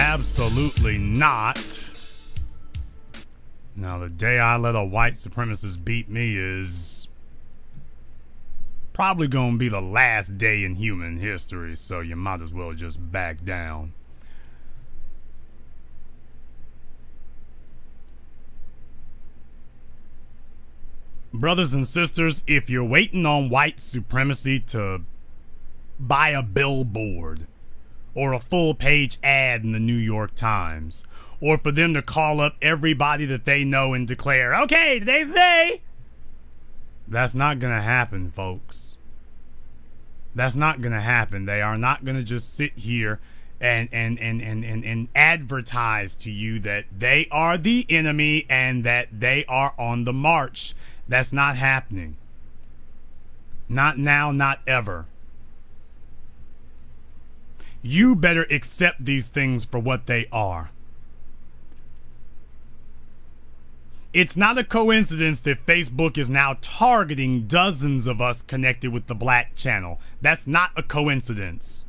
Absolutely not. Now, the day I let a white supremacist beat me is probably gonna be the last day in human history, so you might as well just back down. Brothers and sisters, if you're waiting on white supremacy to buy a billboard or a full-page ad in the New York Times, or for them to call up everybody that they know and declare, okay, today's the day, that's not gonna happen, folks. That's not gonna happen. They are not gonna just sit here and advertise to you that they are the enemy and that they are on the march. That's not happening. Not now, not ever. You better accept these things for what they are. It's not a coincidence that Facebook is now targeting dozens of us connected with the Black channel. That's not a coincidence.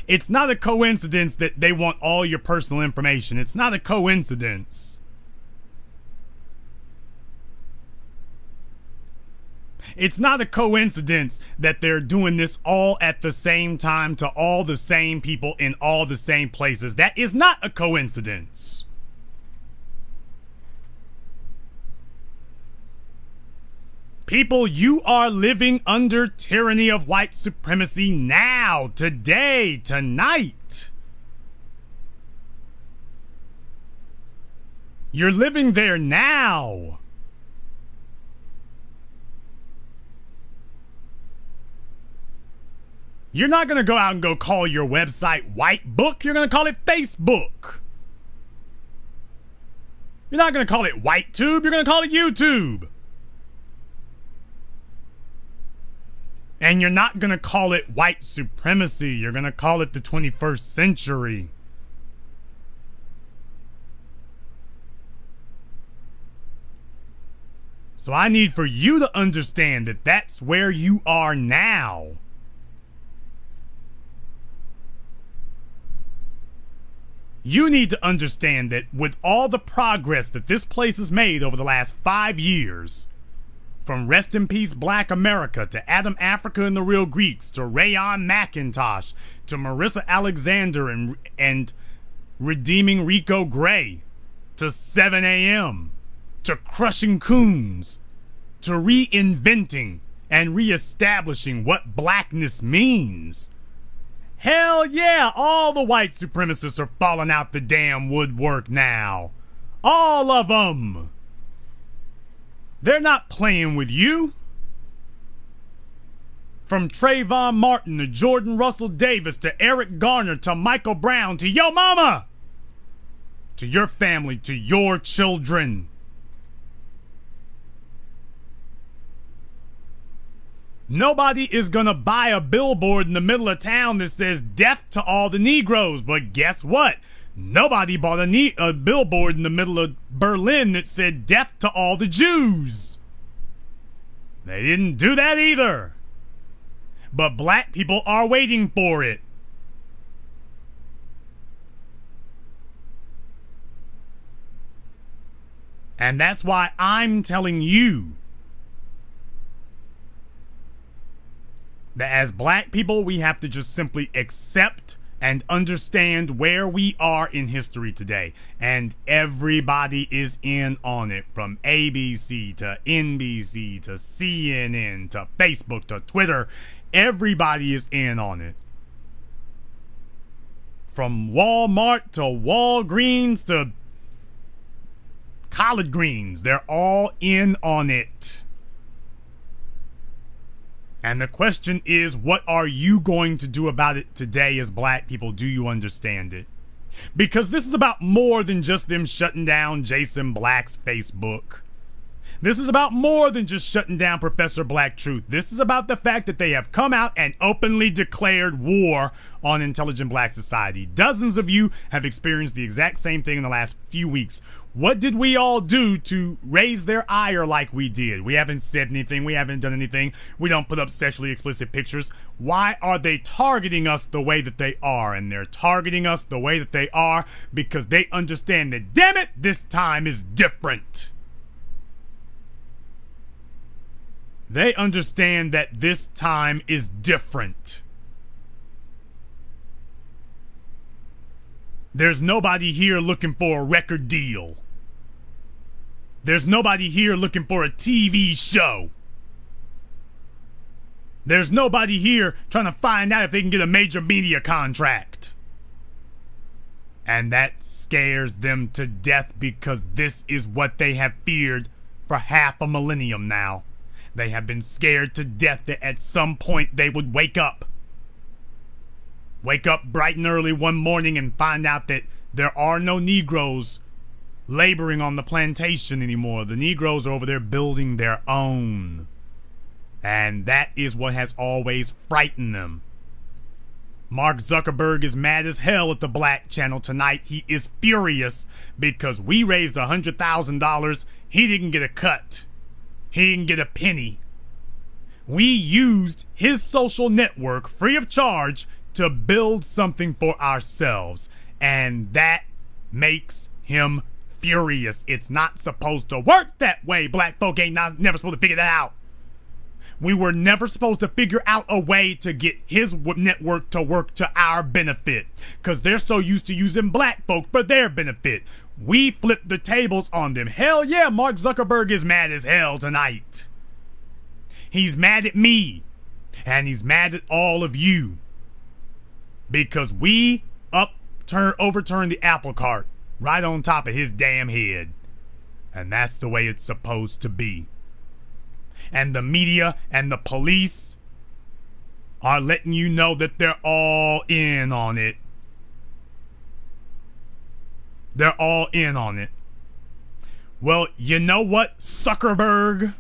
It's not a coincidence that they want all your personal information. It's not a coincidence. It's not a coincidence that they're doing this all at the same time to all the same people in all the same places. That is not a coincidence. People, you are living under tyranny of white supremacy now, today, tonight. You're living there now. You're not going to go out and go call your website White Book. You're going to call it Facebook. You're not going to call it WhiteTube. You're going to call it YouTube. And you're not going to call it white supremacy. You're going to call it the 21st century. So I need for you to understand that that's where you are now. You need to understand that with all the progress that this place has made over the last 5 years, from Rest in Peace Black America to Adam Africa and the Real Greeks to Rayon McIntosh to Marissa Alexander and Redeeming Rico Gray to 7 a.m. to Crushing Coons to reinventing and reestablishing what blackness means. Hell yeah, all the white supremacists are falling out the damn woodwork now. All of them. They're not playing with you. From Trayvon Martin to Jordan Russell Davis to Eric Garner to Michael Brown to yo mama. To your family, to your children. Nobody is gonna buy a billboard in the middle of town that says death to all the Negroes. But guess what? Nobody bought a billboard in the middle of Berlin that said death to all the Jews. They didn't do that either. But black people are waiting for it. And that's why I'm telling you that as black people, we have to just simply accept and understand where we are in history today. And everybody is in on it, from ABC to NBC to CNN to Facebook to Twitter. Everybody is in on it. From Walmart to Walgreens to collard greens, they're all in on it. And the question is, what are you going to do about it today as black people? Do you understand it? Because this is about more than just them shutting down Jason Black's Facebook. This is about more than just shutting down Professor Black Truth. This is about the fact that they have come out and openly declared war on Intelligent Black Society. Dozens of you have experienced the exact same thing in the last few weeks. What did we all do to raise their ire like we did? We haven't said anything. We haven't done anything. We don't put up sexually explicit pictures. Why are they targeting us the way that they are? And they're targeting us the way that they are because they understand that, damn it, this time is different. They understand that this time is different. There's nobody here looking for a record deal. There's nobody here looking for a TV show. There's nobody here trying to find out if they can get a major media contract. And that scares them to death because this is what they have feared for half a millennium now. They have been scared to death that at some point they would wake up. Wake up bright and early one morning and find out that there are no Negroes laboring on the plantation anymore. The Negroes are over there building their own. And that is what has always frightened them. Mark Zuckerberg is mad as hell at the Black Channel tonight. He is furious because we raised $100,000. He didn't get a cut. He didn't get a penny. We used his social network free of charge to build something for ourselves. And that makes him furious. It's not supposed to work that way. Black folk ain't never supposed to figure that out. We were never supposed to figure out a way to get his network to work to our benefit. Because they're so used to using black folk for their benefit. We flipped the tables on them. Hell yeah, Mark Zuckerberg is mad as hell tonight. He's mad at me. And he's mad at all of you. Because we overturned the apple cart right on top of his damn head. And that's the way it's supposed to be. And the media and the police are letting you know that they're all in on it. They're all in on it. Well, you know what, Zuckerberg?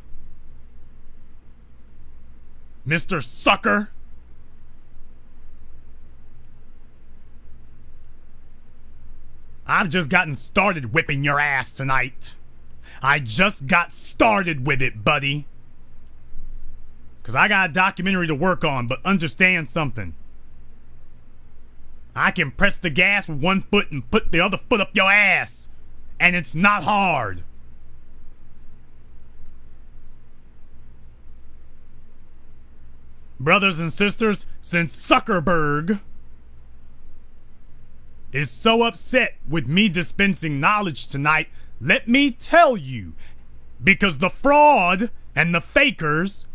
Mr. Sucker? I've just gotten started whipping your ass tonight. I just got started with it, buddy. Because I got a documentary to work on, but understand something. I can press the gas with one foot and put the other foot up your ass. And it's not hard. Brothers and sisters, since Zuckerberg is so upset with me dispensing knowledge tonight, let me tell you, because the fraud and the fakers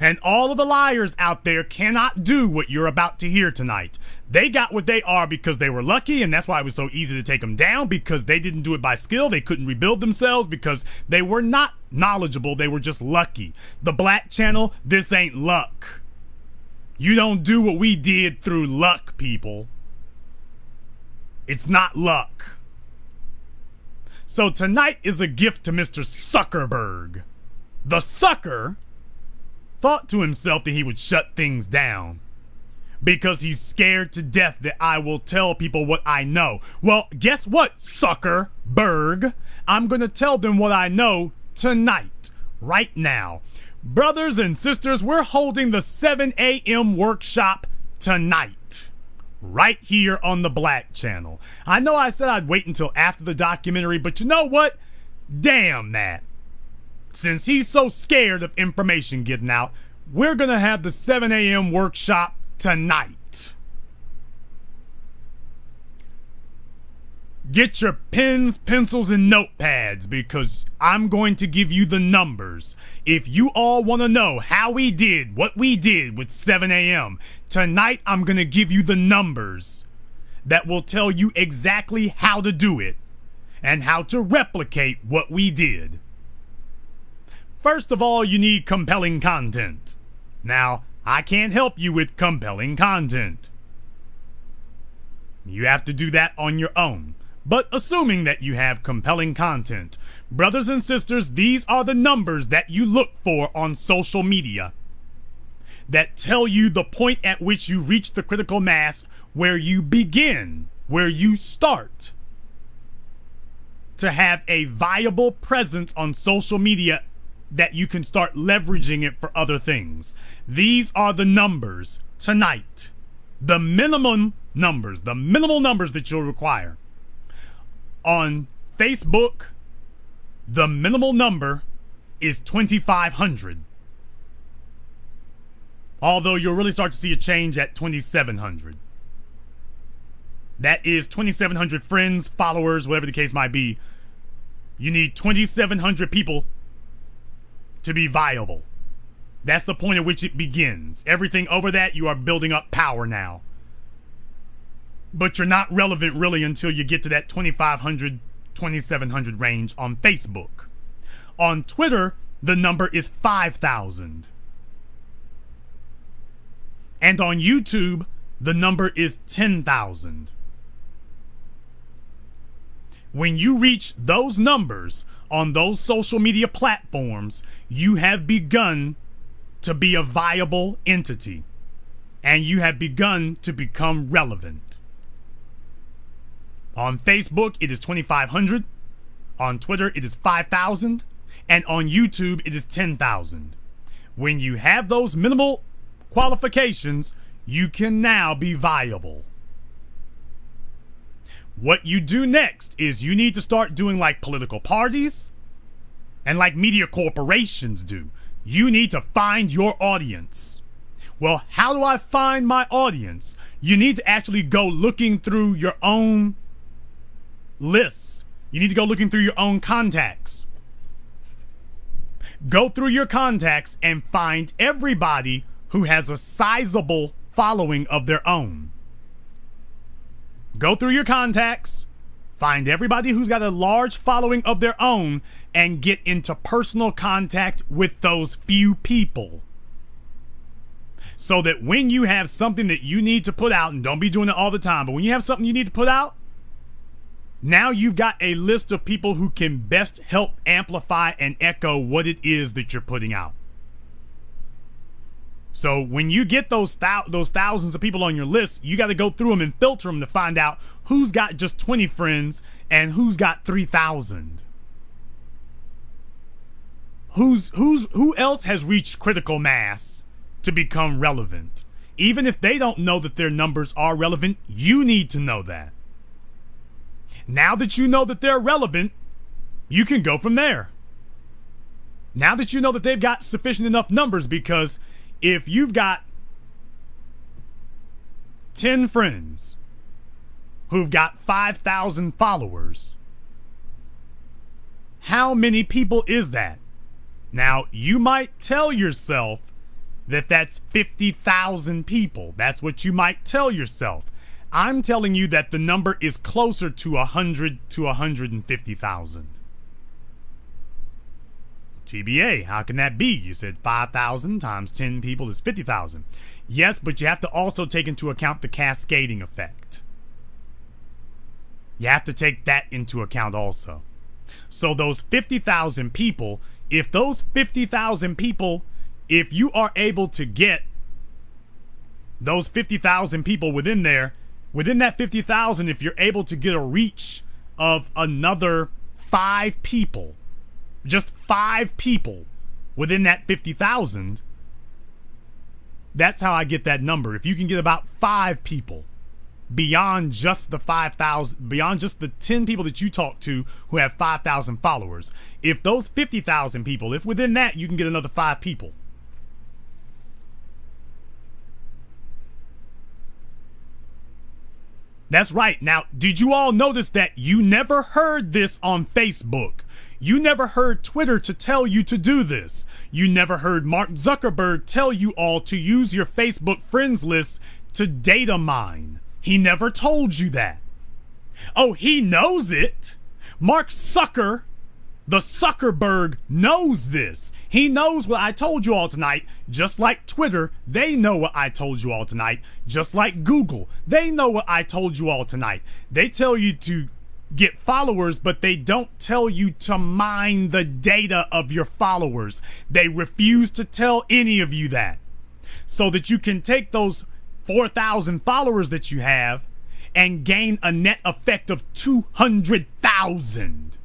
and all of the liars out there cannot do what you're about to hear tonight. They got what they are because they were lucky, and that's why it was so easy to take them down, because they didn't do it by skill. They couldn't rebuild themselves because they were not knowledgeable. They were just lucky. The Black Channel, this ain't luck. You don't do what we did through luck, people. It's not luck. So tonight is a gift to Mr. Zuckerberg. The sucker thought to himself that he would shut things down because he's scared to death that I will tell people what I know. Well, guess what, Zuckerberg? I'm going to tell them what I know tonight, right now. Brothers and sisters, we're holding the 7 a.m. workshop tonight, right here on the Black Channel. I know I said I'd wait until after the documentary, but you know what? Damn that. Since he's so scared of information getting out, we're going to have the 7 a.m. workshop tonight. Get your pens, pencils, and notepads because I'm going to give you the numbers. If you all want to know how we did what we did with 7 a.m., tonight I'm going to give you the numbers that will tell you exactly how to do it and how to replicate what we did. First of all, you need compelling content. Now, I can't help you with compelling content. You have to do that on your own. but assuming that you have compelling content. Brothers and sisters, these are the numbers that you look for on social media that tell you the point at which you reach the critical mass, where you begin, where you start to have a viable presence on social media that you can start leveraging it for other things. These are the numbers tonight. The minimum numbers, the minimal numbers that you'll require. On Facebook, the minimal number is 2,500. Although you'll really start to see a change at 2,700. That is 2,700 friends, followers, whatever the case might be. You need 2,700 people to be viable. That's the point at which it begins. Everything over that, you are building up power now. But you're not relevant really until you get to that 2,500, 2,700 range on Facebook. On Twitter, the number is 5,000. And on YouTube, the number is 10,000. When you reach those numbers on those social media platforms, you have begun to be a viable entity, and you have begun to become relevant. On Facebook, it is 2,500. On Twitter, it is 5,000. And on YouTube, it is 10,000. When you have those minimal qualifications, you can now be viable. What you do next is you need to start doing like political parties and like media corporations do. You need to find your audience. Well, how do I find my audience? You need to actually go looking through your own lists. You need to go looking through your own contacts. Go through your contacts and find everybody who has a sizable following of their own. Go through your contacts, find everybody who's got a large following of their own, and get into personal contact with those few people. So that when you have something that you need to put out, and don't be doing it all the time, but when you have something you need to put out, now you've got a list of people who can best help amplify and echo what it is that you're putting out. So when you get those thousands of people on your list, you got to go through them and filter them to find out who's got just 20 friends and who's got 3,000. Who else has reached critical mass to become relevant? Even if they don't know that their numbers are relevant, you need to know that. Now that you know that they're relevant, you can go from there. Now that you know that they've got sufficient enough numbers, because if you've got 10 friends who've got 5,000 followers, how many people is that? Now, you might tell yourself that that's 50,000 people. That's what you might tell yourself. I'm telling you that the number is closer to 100 to 150,000. TBA, how can that be? You said 5,000 times 10 people is 50,000. Yes, but you have to also take into account the cascading effect. You have to take that into account also. So those 50,000 people, if those 50,000 people, if you are able to get those 50,000 people within there, within that 50,000, if you're able to get a reach of another 5 people, just 5 people within that 50,000, that's how I get that number. If you can get about 5 people beyond just the 5,000, beyond just the 10 people that you talk to who have 5,000 followers, if those 50,000 people, if within that you can get another 5 people, that's right. Now, did you all notice that you never heard this on Facebook? You never heard Twitter to tell you to do this. You never heard Mark Zuckerberg tell you all to use your Facebook friends list to data mine. He never told you that. Oh, he knows it. Mark Zucker, the Zuckerberg, knows this. He knows what I told you all tonight. Just like Twitter, they know what I told you all tonight. Just like Google, they know what I told you all tonight. They tell you to get followers, but they don't tell you to mine the data of your followers. They refuse to tell any of you that. So that you can take those 4,000 followers that you have and gain a net effect of 200,000.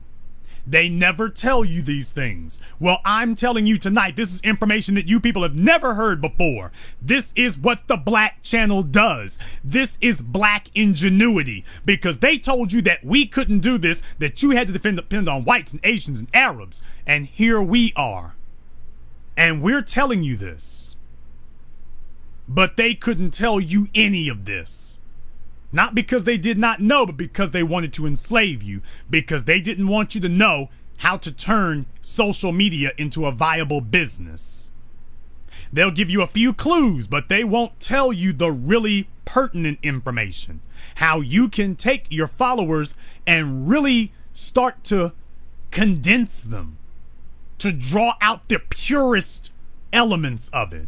They never tell you these things. Well, I'm telling you tonight, this is information that you people have never heard before. This is what the Black Channel does. This is black ingenuity, because they told you that we couldn't do this, that you had to depend on whites and Asians and Arabs. And here we are. And we're telling you this. But they couldn't tell you any of this. Not because they did not know, but because they wanted to enslave you. Because they didn't want you to know how to turn social media into a viable business. They'll give you a few clues, but they won't tell you the really pertinent information. How you can take your followers and really start to condense them. To draw out the purest elements of it.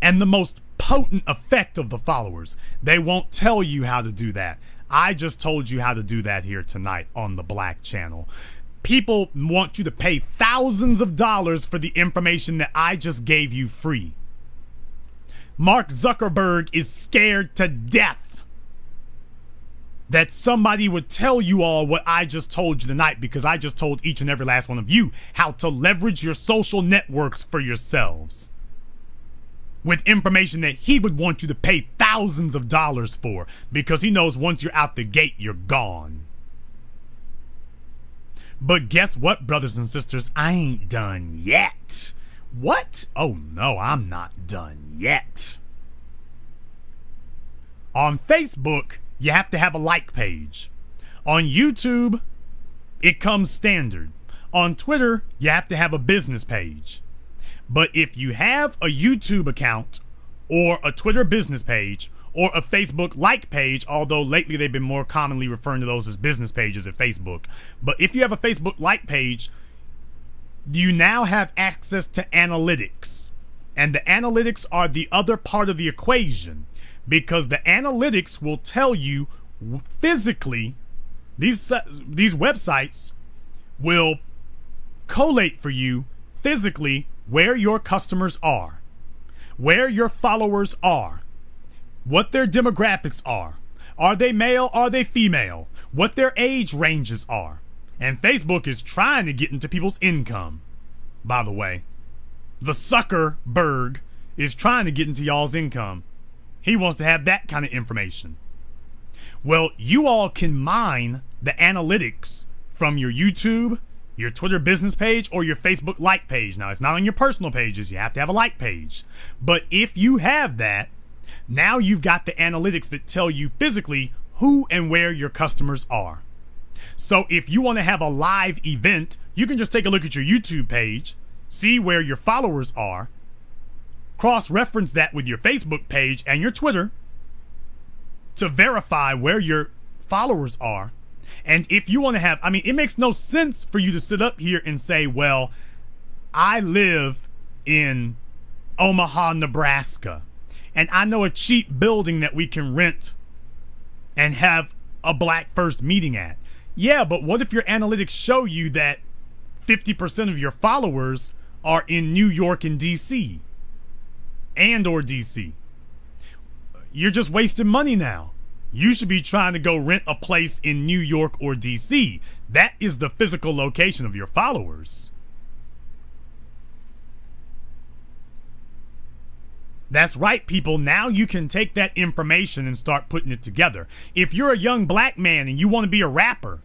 And the most potent effect of the followers. They won't tell you how to do that. I just told you how to do that here tonight on the Black Channel. People want you to pay thousands of dollars for the information that I just gave you free. Mark Zuckerberg is scared to death that somebody would tell you all what I just told you tonight, because I just told each and every last one of you how to leverage your social networks for yourselves. With information that he would want you to pay thousands of dollars for, because he knows once you're out the gate, you're gone. But guess what, brothers and sisters? I ain't done yet. What? Oh no, I'm not done yet. On Facebook, you have to have a like page. On YouTube, it comes standard. On Twitter, you have to have a business page. But if you have a YouTube account or a Twitter business page or a Facebook like page, although lately they've been more commonly referring to those as business pages at Facebook. But if you have a Facebook like page, you now have access to analytics. And the analytics are the other part of the equation, because the analytics will tell you physically, these websites will collate for you physically where your customers are, where your followers are, what their demographics are. Are they male? Are they female? What their age ranges are. And Facebook is trying to get into people's income, by the way. The Zuckerberg is trying to get into y'all's income. He wants to have that kind of information. Well, you all can mine the analytics from your YouTube, your Twitter business page, or your Facebook like page. Now, it's not on your personal pages. You have to have a like page. But if you have that, now you've got the analytics that tell you physically who and where your customers are. So if you want to have a live event, you can just take a look at your YouTube page, see where your followers are, cross-reference that with your Facebook page and your Twitter to verify where your followers are. And if you want to have, I mean, it makes no sense for you to sit up here and say, well, I live in Omaha, Nebraska, and I know a cheap building that we can rent and have a Black First meeting at. Yeah, but what if your analytics show you that 50% of your followers are in New York and DC and or DC? You're just wasting money now. You should be trying to go rent a place in New York or DC. That is the physical location of your followers. That's right, people. Now you can take that information and start putting it together. If you're a young black man and you want to be a rapper,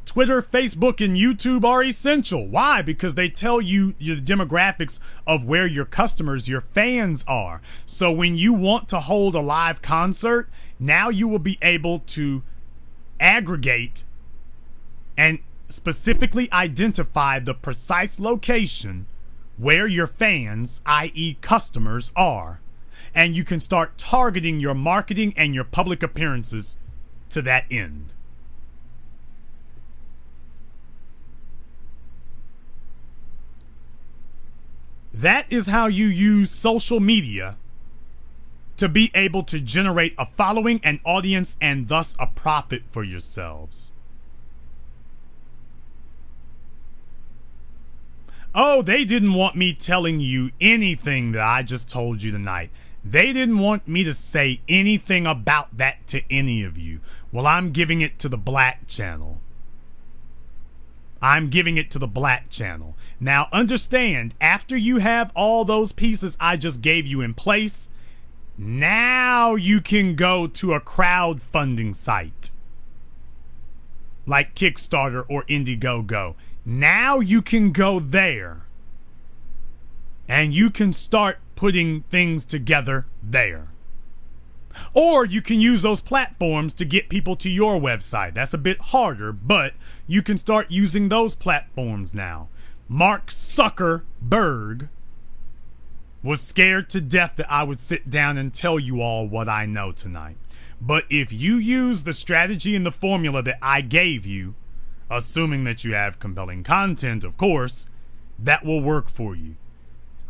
Twitter, Facebook, and YouTube are essential. Why? Because they tell you the demographics of where your customers, your fans are. So when you want to hold a live concert, now you will be able to aggregate and specifically identify the precise location where your fans, i.e. customers, are. And you can start targeting your marketing and your public appearances to that end. That is how you use social media to be able to generate a following, an audience, and thus a profit for yourselves. Oh, they didn't want me telling you anything that I just told you tonight. They didn't want me to say anything about that to any of you. Well, I'm giving it to the Black channel. I'm giving it to the Black channel. Now, understand, after you have all those pieces I just gave you in place, now you can go to a crowdfunding site like Kickstarter or Indiegogo. Now you can go there and you can start putting things together there. Or you can use those platforms to get people to your website. That's a bit harder, but you can start using those platforms now. Mark Zuckerberg was scared to death that I would sit down and tell you all what I know tonight. But if you use the strategy and the formula that I gave you, assuming that you have compelling content, of course, that will work for you.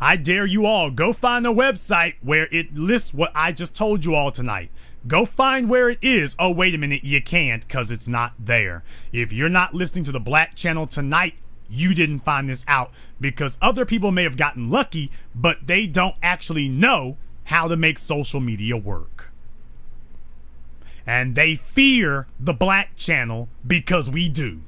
I dare you all, go find a website where it lists what I just told you all tonight. Go find where it is. Oh, wait a minute, you can't because it's not there. If you're not listening to the Black channel tonight, you didn't find this out because other people may have gotten lucky, but they don't actually know how to make social media work. And they fear the Black channel because we do.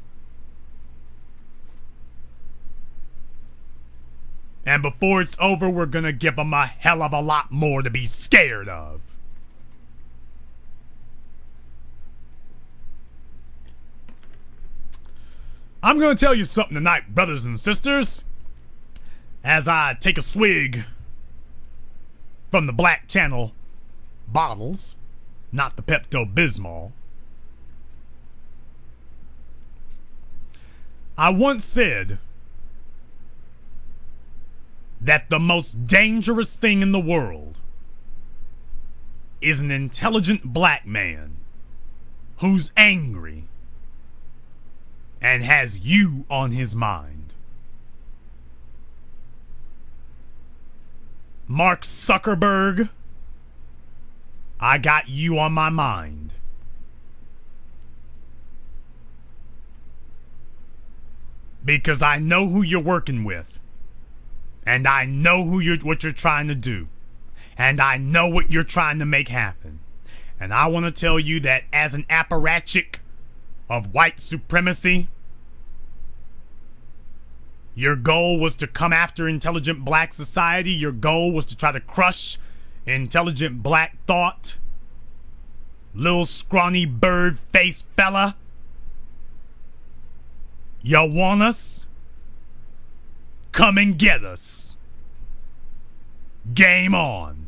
And before it's over, we're gonna give them a hell of a lot more to be scared of. I'm gonna tell you something tonight, brothers and sisters, as I take a swig from the Black channel bottles, not the Pepto-Bismol. I once said that the most dangerous thing in the world is an intelligent black man who's angry and has you on his mind. Mark Zuckerberg, I got you on my mind. Because I know who you're working with. And I know what you're trying to do. And I know what you're trying to make happen. And I want to tell you that as an apparatchik of white supremacy, your goal was to come after intelligent black society. Your goal was to try to crush intelligent black thought. Little scrawny bird-faced fella. You want us? Come and get us. Game on.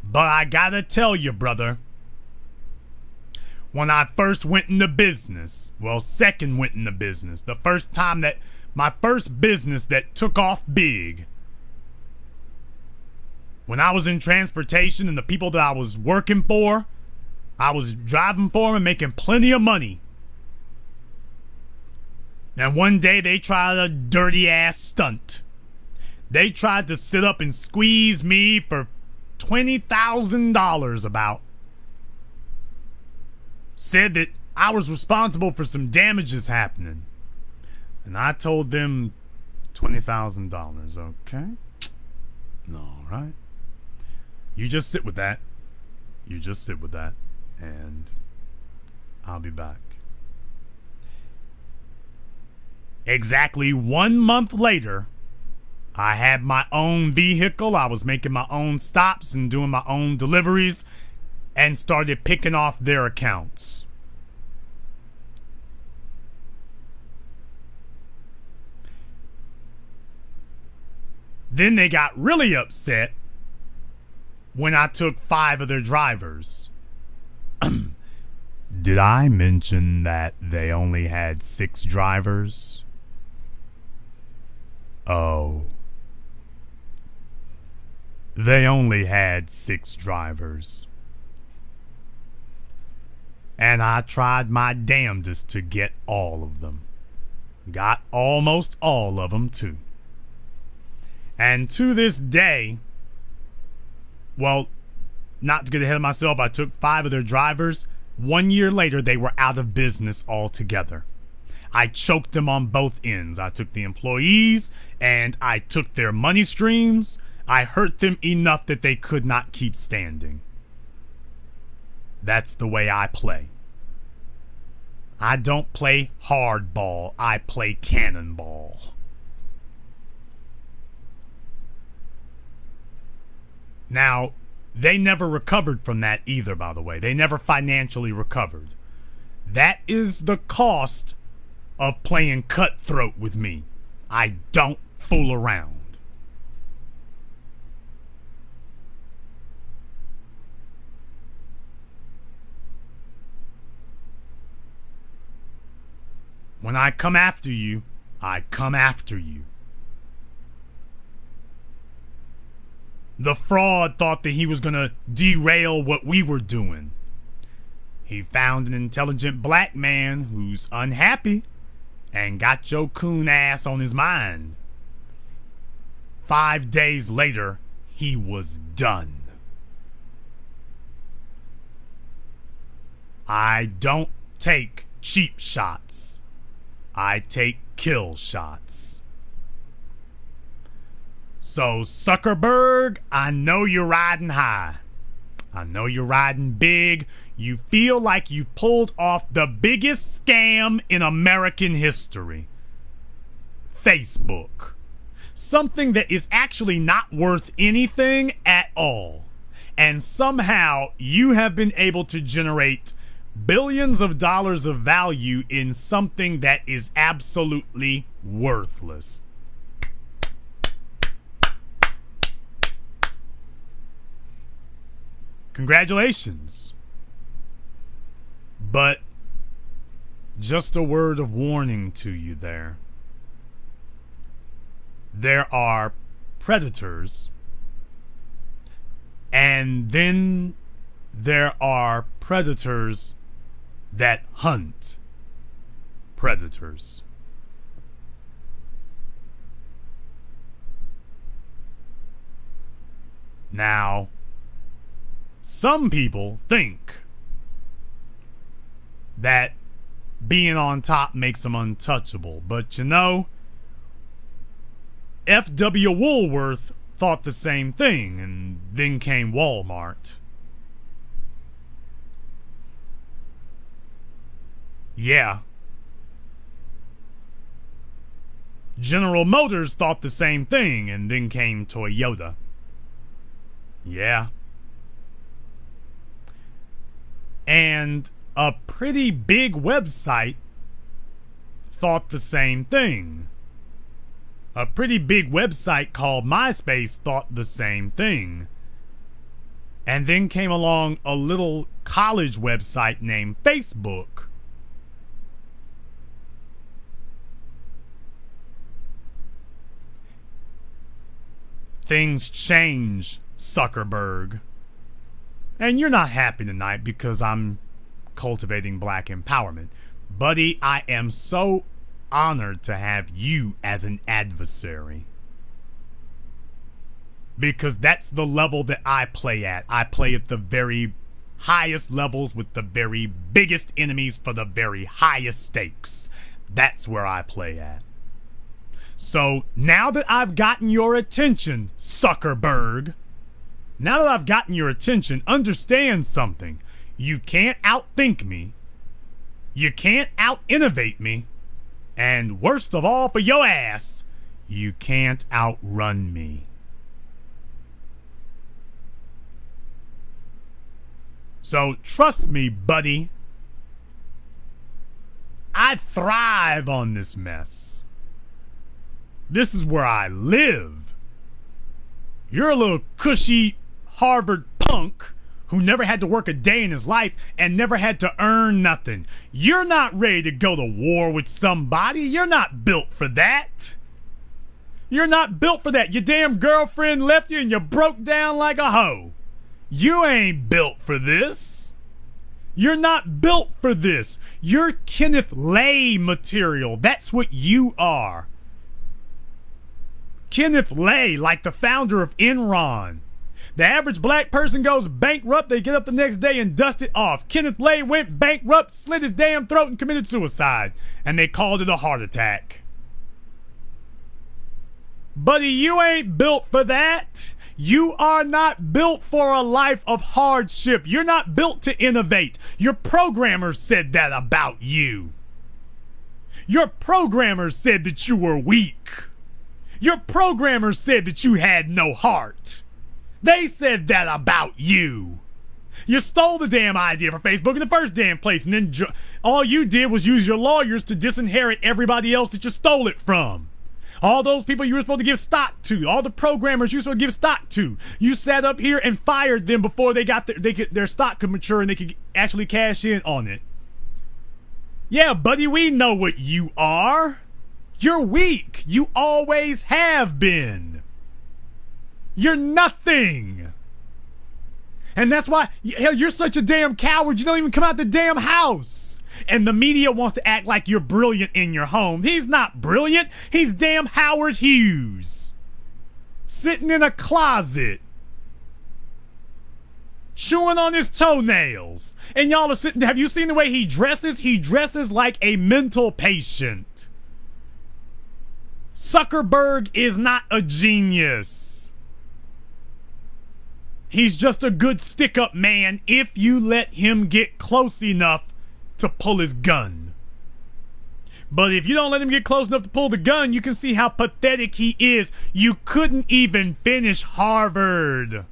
But I gotta tell you, brother, when I first went into business, well, second went into business, the first time that my first business that took off big, when I was in transportation and the people that I was working for, I was driving for them and making plenty of money. And one day they tried a dirty ass stunt. They tried to sit up and squeeze me for $20,000 about. Said that I was responsible for some damages happening. And I told them $20,000, okay? All right. You just sit with that. You just sit with that. And I'll be back. Exactly 1 month later, I had my own vehicle. I was making my own stops and doing my own deliveries and started picking off their accounts. Then they got really upset when I took 5 of their drivers. Did I mention that they only had 6 drivers? Oh. They only had 6 drivers. And I tried my damnedest to get all of them. Got almost all of them, too. And to this day, well, not to get ahead of myself, I took 5 of their drivers. 1 year later, they were out of business altogether. I choked them on both ends. I took the employees and I took their money streams. I hurt them enough that they could not keep standing. That's the way I play. I don't play hardball. I play cannonball. Now, they never recovered from that either, by the way. They never financially recovered. That is the cost of playing cutthroat with me. I don't fool around. When I come after you, I come after you. The fraud thought that he was gonna derail what we were doing. He found an intelligent black man who's unhappy and got Joe Coon ass on his mind. 5 days later, he was done. I don't take cheap shots. I take kill shots. So, Zuckerberg, I know you're riding high. I know you're riding big. You feel like you've pulled off the biggest scam in American history. Facebook. Something that is actually not worth anything at all. And somehow you have been able to generate billions of dollars of value in something that is absolutely worthless. Congratulations. But just a word of warning to you there. There are predators, and then there are predators that hunt predators. Now, some people think that being on top makes them untouchable, but you know, F.W. Woolworth thought the same thing, and then came Walmart. Yeah. General Motors thought the same thing, and then came Toyota. Yeah. And a pretty big website thought the same thing. A pretty big website called MySpace thought the same thing. And then came along a little college website named Facebook. Things change, Zuckerberg. And you're not happy tonight because I'm cultivating black empowerment. Buddy, I am so honored to have you as an adversary. Because that's the level that I play at. I play at the very highest levels with the very biggest enemies for the very highest stakes. That's where I play at. So now that I've gotten your attention, Zuckerberg, now that I've gotten your attention, understand something. You can't outthink me. You can't out-innovate me. And worst of all for your ass, you can't outrun me. So trust me, buddy. I thrive on this mess. This is where I live. You're a little cushy Harvard punk who never had to work a day in his life and never had to earn nothing. You're not ready to go to war with somebody. You're not built for that. You're not built for that. Your damn girlfriend left you and you broke down like a hoe. You ain't built for this. You're not built for this. You're Kenneth Lay material. That's what you are. Kenneth Lay, like the founder of Enron. The average black person goes bankrupt, they get up the next day and dust it off. Kenneth Lay went bankrupt, slit his damn throat, and committed suicide. And they called it a heart attack. Buddy, you ain't built for that. You are not built for a life of hardship. You're not built to innovate. Your programmers said that about you. Your programmers said that you were weak. Your programmers said that you had no heart. They said that about you. You stole the damn idea for Facebook in the first damn place, and then all you did was use your lawyers to disinherit everybody else that you stole it from. All those people you were supposed to give stock to, all the programmers you were supposed to give stock to, you sat up here and fired them before they got their stock could mature and they could actually cash in on it. Yeah, buddy, we know what you are. You're weak. You always have been. You're nothing. And that's why, hell, you're such a damn coward, you don't even come out the damn house. And the media wants to act like you're brilliant in your home. He's not brilliant. He's damn Howard Hughes. Sitting in a closet. Chewing on his toenails. And y'all are sitting, have you seen the way he dresses? He dresses like a mental patient. Zuckerberg is not a genius. He's just a good stick-up man if you let him get close enough to pull his gun. But if you don't let him get close enough to pull the gun, you can see how pathetic he is. You couldn't even finish Harvard.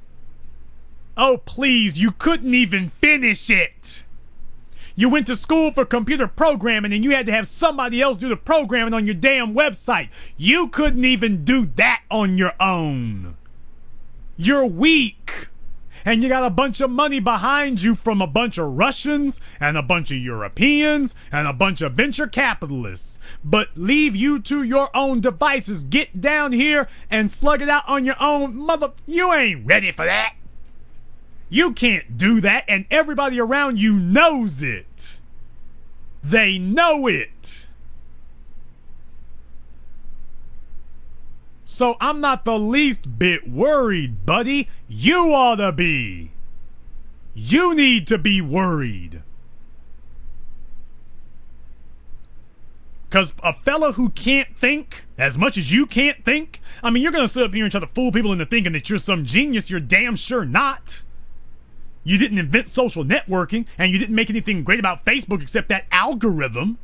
Oh, please, you couldn't even finish it. You went to school for computer programming and you had to have somebody else do the programming on your damn website. You couldn't even do that on your own. You're weak. And you got a bunch of money behind you from a bunch of Russians and a bunch of Europeans and a bunch of venture capitalists. But leave you to your own devices. Get down here and slug it out on your own. You ain't ready for that. You can't do that, and everybody around you knows it. They know it. So I'm not the least bit worried, buddy. You ought to be. You need to be worried. Because a fella who can't think as much as you can't think, I mean, you're going to sit up here and try to fool people into thinking that you're some genius. You're damn sure not. You didn't invent social networking, and you didn't make anything great about Facebook except that algorithm.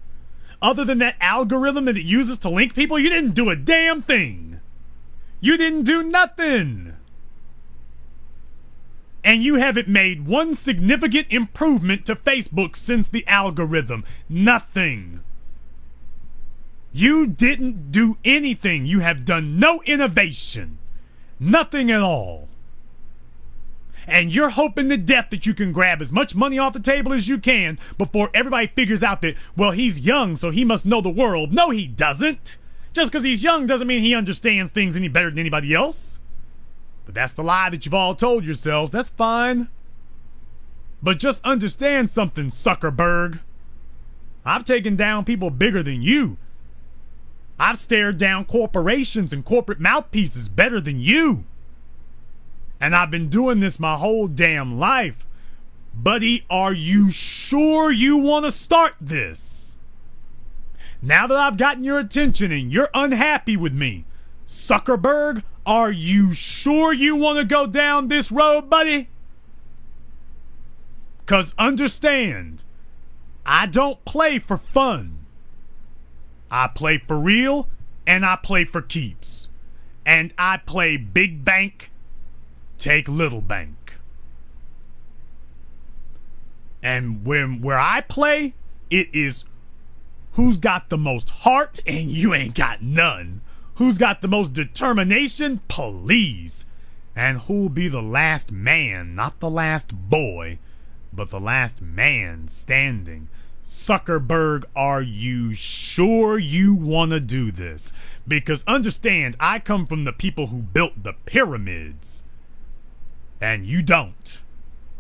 Other than that algorithm that it uses to link people, you didn't do a damn thing. You didn't do nothing. And you haven't made one significant improvement to Facebook since the algorithm. Nothing. You didn't do anything. You have done no innovation. Nothing at all. And you're hoping to death that you can grab as much money off the table as you can before everybody figures out that, well, he's young, so he must know the world. No, he doesn't. Just because he's young doesn't mean he understands things any better than anybody else. But that's the lie that you've all told yourselves. That's fine. But just understand something, Zuckerberg. I've taken down people bigger than you. I've stared down corporations and corporate mouthpieces better than you. And I've been doing this my whole damn life. Buddy, are you sure you want to start this? Now that I've gotten your attention and you're unhappy with me, Zuckerberg, are you sure you want to go down this road, buddy? 'Cause understand, I don't play for fun. I play for real, and I play for keeps. And I play big bank, take little bank. And where I play, it is who's got the most heart, and you ain't got none. Who's got the most determination? Please. And who'll be the last man, not the last boy, but the last man standing. Zuckerberg, are you sure you want to do this? Because understand, I come from the people who built the pyramids. And you don't.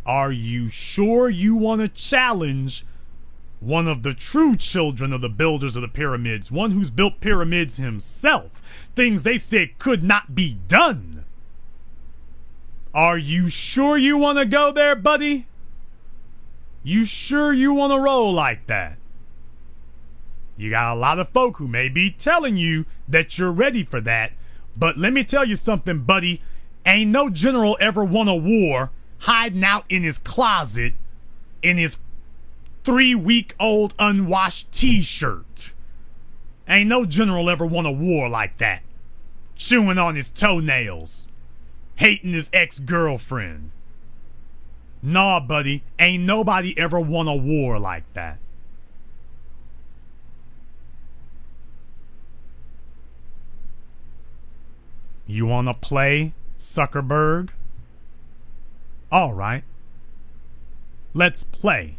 Are you sure you want to challenge one of the true children of the builders of the pyramids, one who's built pyramids himself, things they said could not be done? Are you sure you want to go there, buddy? You sure you want to roll like that? You got a lot of folk who may be telling you that you're ready for that, but let me tell you something, buddy. Ain't no general ever won a war hiding out in his closet in his 3-week-old unwashed t-shirt. Ain't no general ever won a war like that. Chewing on his toenails. Hating his ex-girlfriend. Nah, buddy, ain't nobody ever won a war like that. You wanna play, Zuckerberg? All right. Let's play.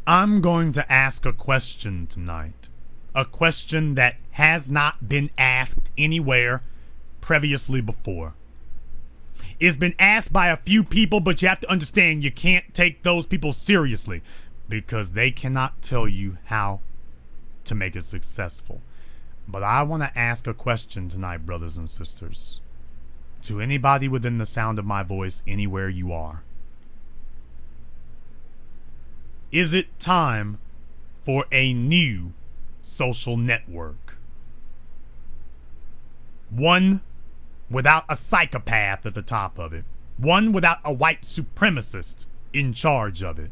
I'm going to ask a question tonight. A question that has not been asked anywhere previously before. It's been asked by a few people, but you have to understand you can't take those people seriously because they cannot tell you how to make it successful. But I want to ask a question tonight, brothers and sisters, to anybody within the sound of my voice, anywhere you are. Is it time for a new social network? One without a psychopath at the top of it. One without a white supremacist in charge of it.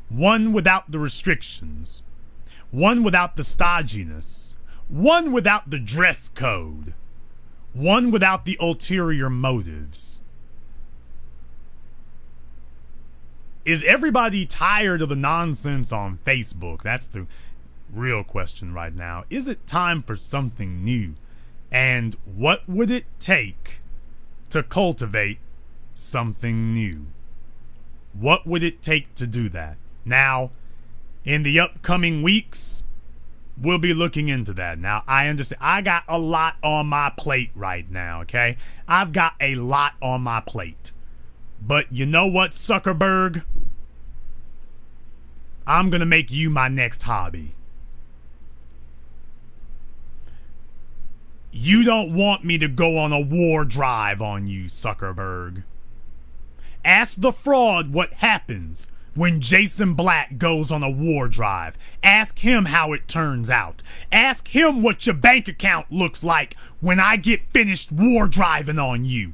One without the restrictions. One without the stodginess. One without the dress code. One without the ulterior motives. Is everybody tired of the nonsense on Facebook? That's the real question right now. Is it time for something new? And what would it take to cultivate something new? What would it take to do that? Now, in the upcoming weeks, we'll be looking into that. Now, I understand. I got a lot on my plate right now, okay? I've got a lot on my plate. But you know what, Zuckerberg? I'm gonna make you my next hobby. You don't want me to go on a war drive on you, Zuckerberg. Ask the fraud what happens when Jason Black goes on a war drive. Ask him how it turns out. Ask him what your bank account looks like when I get finished war driving on you.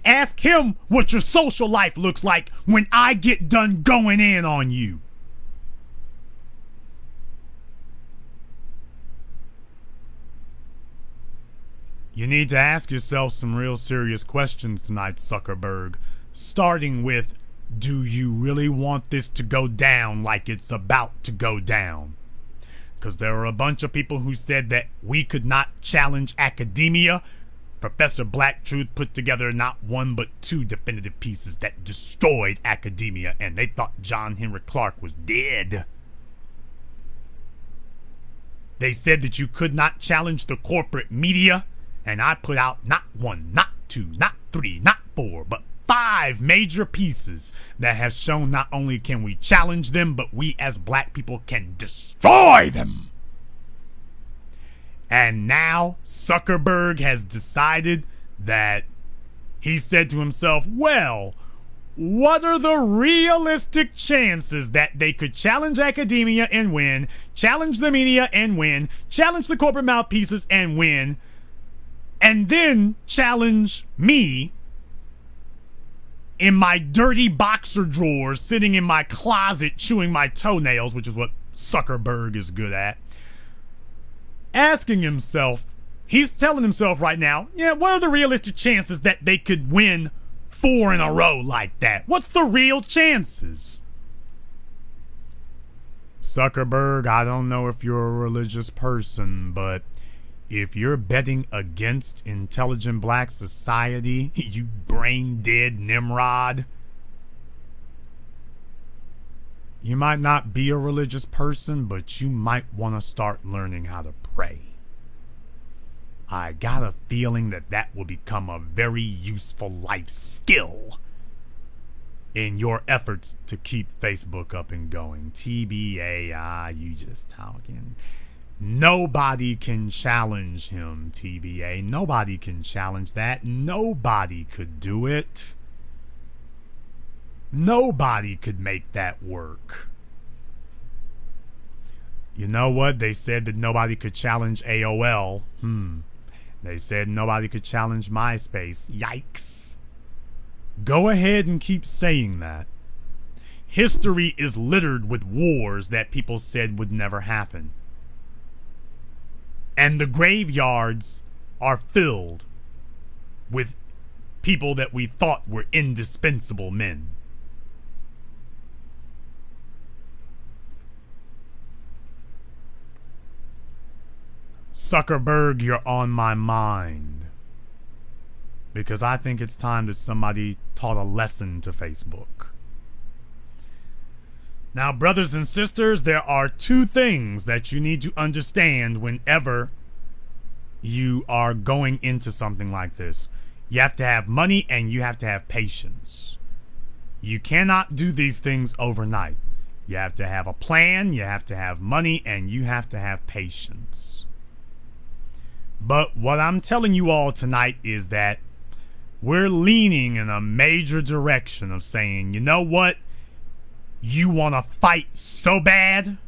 Ask him what your social life looks like when I get done going in on you. You need to ask yourself some real serious questions tonight, Zuckerberg. Starting with, do you really want this to go down like it's about to go down? Because there were a bunch of people who said that we could not challenge academia. Professor Black Truth put together not one but two definitive pieces that destroyed academia, and they thought John Henrik Clarke was dead. They said that you could not challenge the corporate media, and I put out not one, not two, not three, not four, but 5 major pieces that have shown not only can we challenge them, but we as black people can destroy them. And now Zuckerberg has decided that he said to himself, well, what are the realistic chances that they could challenge academia and win, challenge the media and win, challenge the corporate mouthpieces and win, and then challenge me in my dirty boxer drawers, sitting in my closet chewing my toenails, which is what Zuckerberg is good at. Asking himself, he's telling himself right now, yeah, what are the realistic chances that they could win 4 in a row like that? What's the real chances? Zuckerberg, I don't know if you're a religious person, but if you're betting against intelligent black society, you brain-dead Nimrod, you might not be a religious person, but you might want to start learning how to pray. I got a feeling that that will become a very useful life skill in your efforts to keep Facebook up and going. TBA, you just talking. Nobody can challenge him, TBA. Nobody can challenge that. Nobody could do it. Nobody could make that work. You know what? They said that nobody could challenge AOL. They said nobody could challenge MySpace. Yikes. Go ahead and keep saying that. History is littered with wars that people said would never happen. And the graveyards are filled with people that we thought were indispensable men. Zuckerberg, you're on my mind. Because I think it's time that somebody taught a lesson to Facebook. Now, brothers and sisters, there are two things that you need to understand whenever you are going into something like this. You have to have money and you have to have patience. You cannot do these things overnight. You have to have a plan, you have to have money, and you have to have patience. But what I'm telling you all tonight is that we're leaning in a major direction of saying, you know what? You want to fight so bad?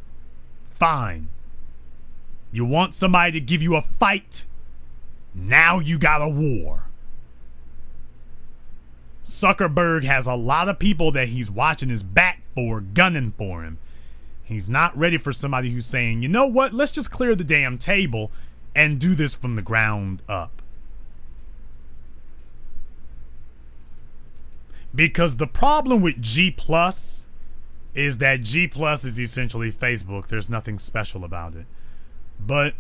Fine. You want somebody to give you a fight? Now you got a war. Zuckerberg has a lot of people that he's watching his back for, gunning for him. He's not ready for somebody who's saying, you know what? Let's just clear the damn table and do this from the ground up. Because the problem with G+ is that G+ is essentially Facebook. There's nothing special about it. But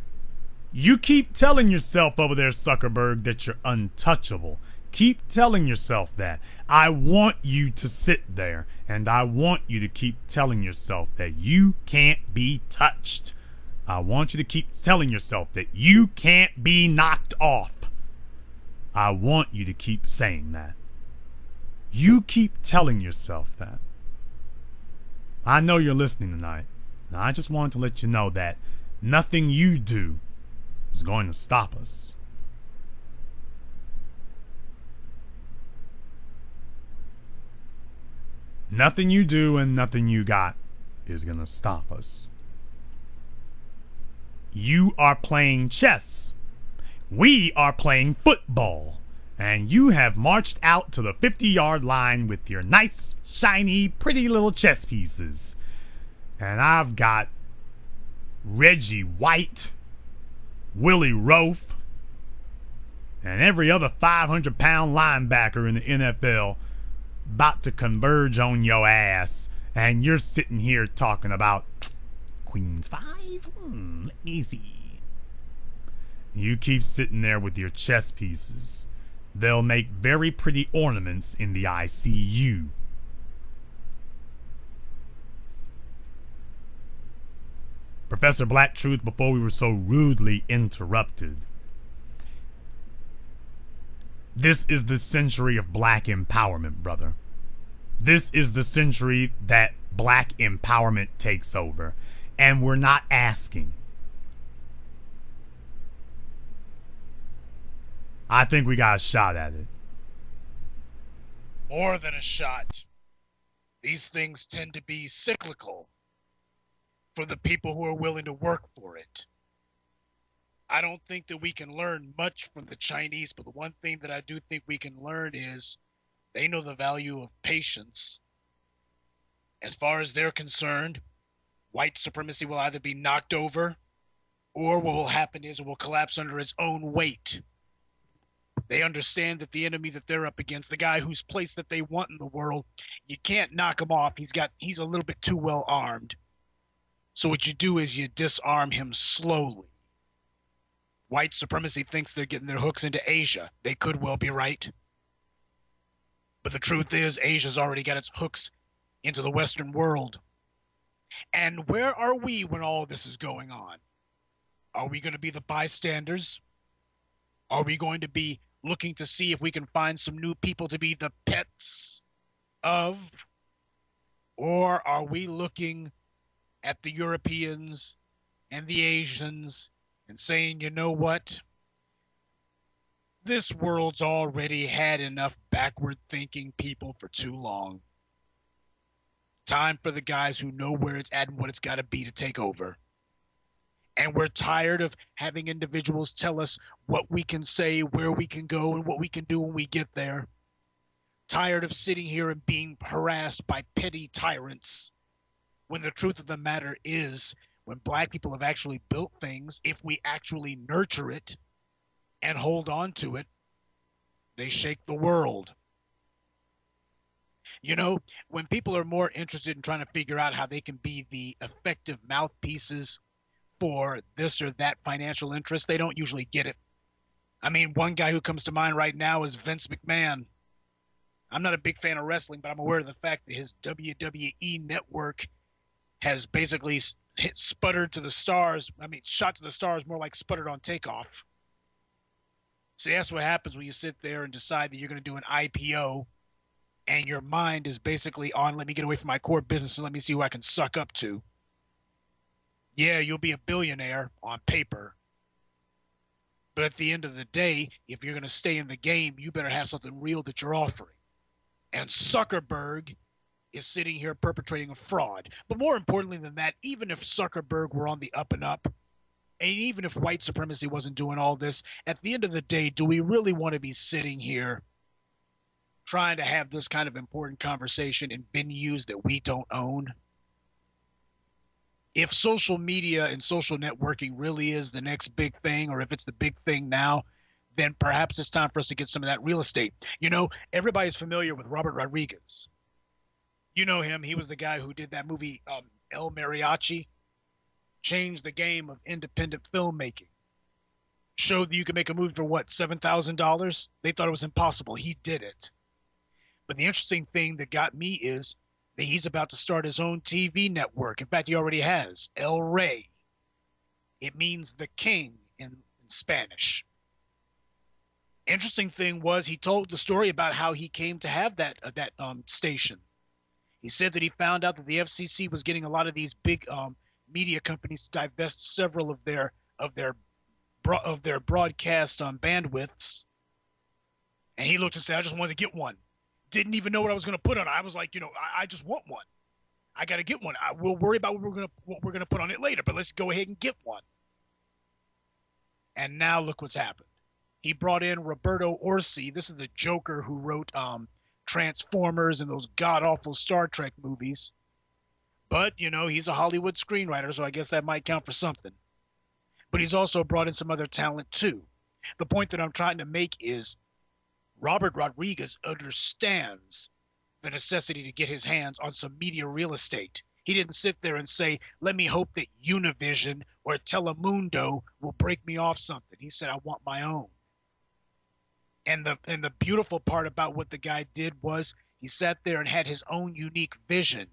you keep telling yourself over there, Zuckerberg, that you're untouchable. Keep telling yourself that. I want you to sit there, and I want you to keep telling yourself that you can't be touched. I want you to keep telling yourself that you can't be knocked off. I want you to keep saying that. You keep telling yourself that. I know you're listening tonight, and I just wanted to let you know that nothing you do is going to stop us. Nothing you do and nothing you got is going to stop us. You are playing chess. We are playing football. And you have marched out to the 50-yard line with your nice, shiny, pretty little chess pieces. And I've got Reggie White, Willie Roaf, and every other 500-pound linebacker in the NFL about to converge on your ass. And you're sitting here talking about Queen's 5? Let me see. You keep sitting there with your chess pieces. They'll make very pretty ornaments in the ICU. Professor Black Truth, before we were so rudely interrupted. This is the century of black empowerment, brother. This is the century that black empowerment takes over. And we're not asking. I think we got a shot at it. More than a shot. These things tend to be cyclical for the people who are willing to work for it. I don't think that we can learn much from the Chinese, but the one thing that I do think we can learn is they know the value of patience. As far as they're concerned, white supremacy will either be knocked over, or what will happen is it will collapse under its own weight. They understand that the enemy that they're up against, the guy whose place that they want in the world, you can't knock him off. He's a little bit too well armed. So what you do is you disarm him slowly. White supremacy thinks they're getting their hooks into Asia. They could well be right. But the truth is, Asia's already got its hooks into the Western world. And where are we when all this is going on? Are we going to be the bystanders? Are we going to be looking to see if we can find some new people to be the pets of? Or are we looking at the Europeans and the Asians and saying, you know what? This world's already had enough backward thinking people for too long. Time for the guys who know where it's at and what it's got to be to take over. And we're tired of having individuals tell us what we can say, where we can go, and what we can do when we get there. Tired of sitting here and being harassed by petty tyrants. When the truth of the matter is, when black people have actually built things, if we actually nurture it and hold on to it, they shake the world. You know, when people are more interested in trying to figure out how they can be the effective mouthpieces for this or that financial interest, they don't usually get it. I mean, one guy who comes to mind right now is Vince McMahon. I'm not a big fan of wrestling, but I'm aware of the fact that his WWE network has basically sputtered to the stars. I mean, shot to the stars, more like sputtered on takeoff. See, that's what happens when you sit there and decide that you're going to do an IPO and your mind is basically on, let me get away from my core business and let me see who I can suck up to. Yeah, you'll be a billionaire on paper. But at the end of the day, if you're going to stay in the game, you better have something real that you're offering. And Zuckerberg is sitting here perpetrating a fraud. But more importantly than that, even if Zuckerberg were on the up and up, and even if white supremacy wasn't doing all this, at the end of the day, do we really want to be sitting here trying to have this kind of important conversation in venues that we don't own? If social media and social networking really is the next big thing, or if it's the big thing now, then perhaps it's time for us to get some of that real estate. You know, everybody's familiar with Robert Rodriguez. You know him. He was the guy who did that movie, El Mariachi, changed the game of independent filmmaking. Showed that you could make a movie for what, $7,000? They thought it was impossible. He did it. But the interesting thing that got me is that he's about to start his own TV network. In fact, he already has, El Rey. It means the king in Spanish. Interesting thing was he told the story about how he came to have that station. He said that he found out that the FCC was getting a lot of these big media companies to divest several of their broadcast bandwidths, and he looked and said, "I just wanted to get one. Didn't even know what I was going to put on it. I was like, you know, I just want one. I got to get one. We'll worry about what we're gonna put on it later, but let's go ahead and get one." And now look what's happened. He brought in Roberto Orci. This is the Joker who wrote Transformers and those god-awful Star Trek movies. But, you know, he's a Hollywood screenwriter, so I guess that might count for something. But he's also brought in some other talent, too. The point that I'm trying to make is Robert Rodriguez understands the necessity to get his hands on some media real estate. He didn't sit there and say, let me hope that Univision or Telemundo will break me off something. He said, I want my own. And the beautiful part about what the guy did was he sat there and had his own unique vision.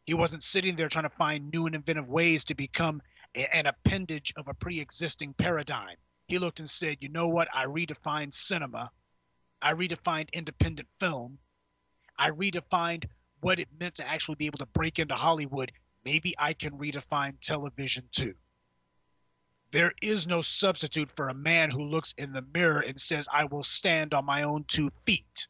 He wasn't sitting there trying to find new and inventive ways to become an appendage of a pre-existing paradigm. He looked and said, you know what? I redefined cinema. I redefined independent film. I redefined what it meant to actually be able to break into Hollywood. Maybe I can redefine television too. There is no substitute for a man who looks in the mirror and says, I will stand on my own 2 feet.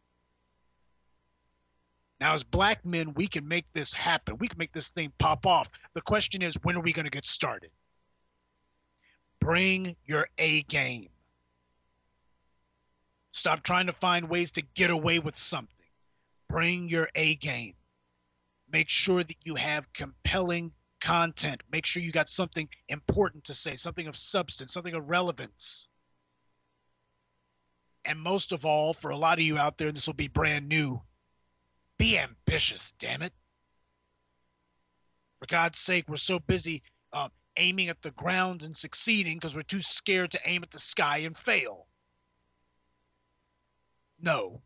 Now, as black men, we can make this happen. We can make this thing pop off. The question is, when are we going to get started? Bring your A game. Stop trying to find ways to get away with something. Bring your A game. Make sure that you have compelling content. Make sure you got something important to say, something of substance, something of relevance. And most of all, for a lot of you out there, this will be brand new, be ambitious, damn it. For God's sake, we're so busy aiming at the ground and succeeding because we're too scared to aim at the sky and fail. No.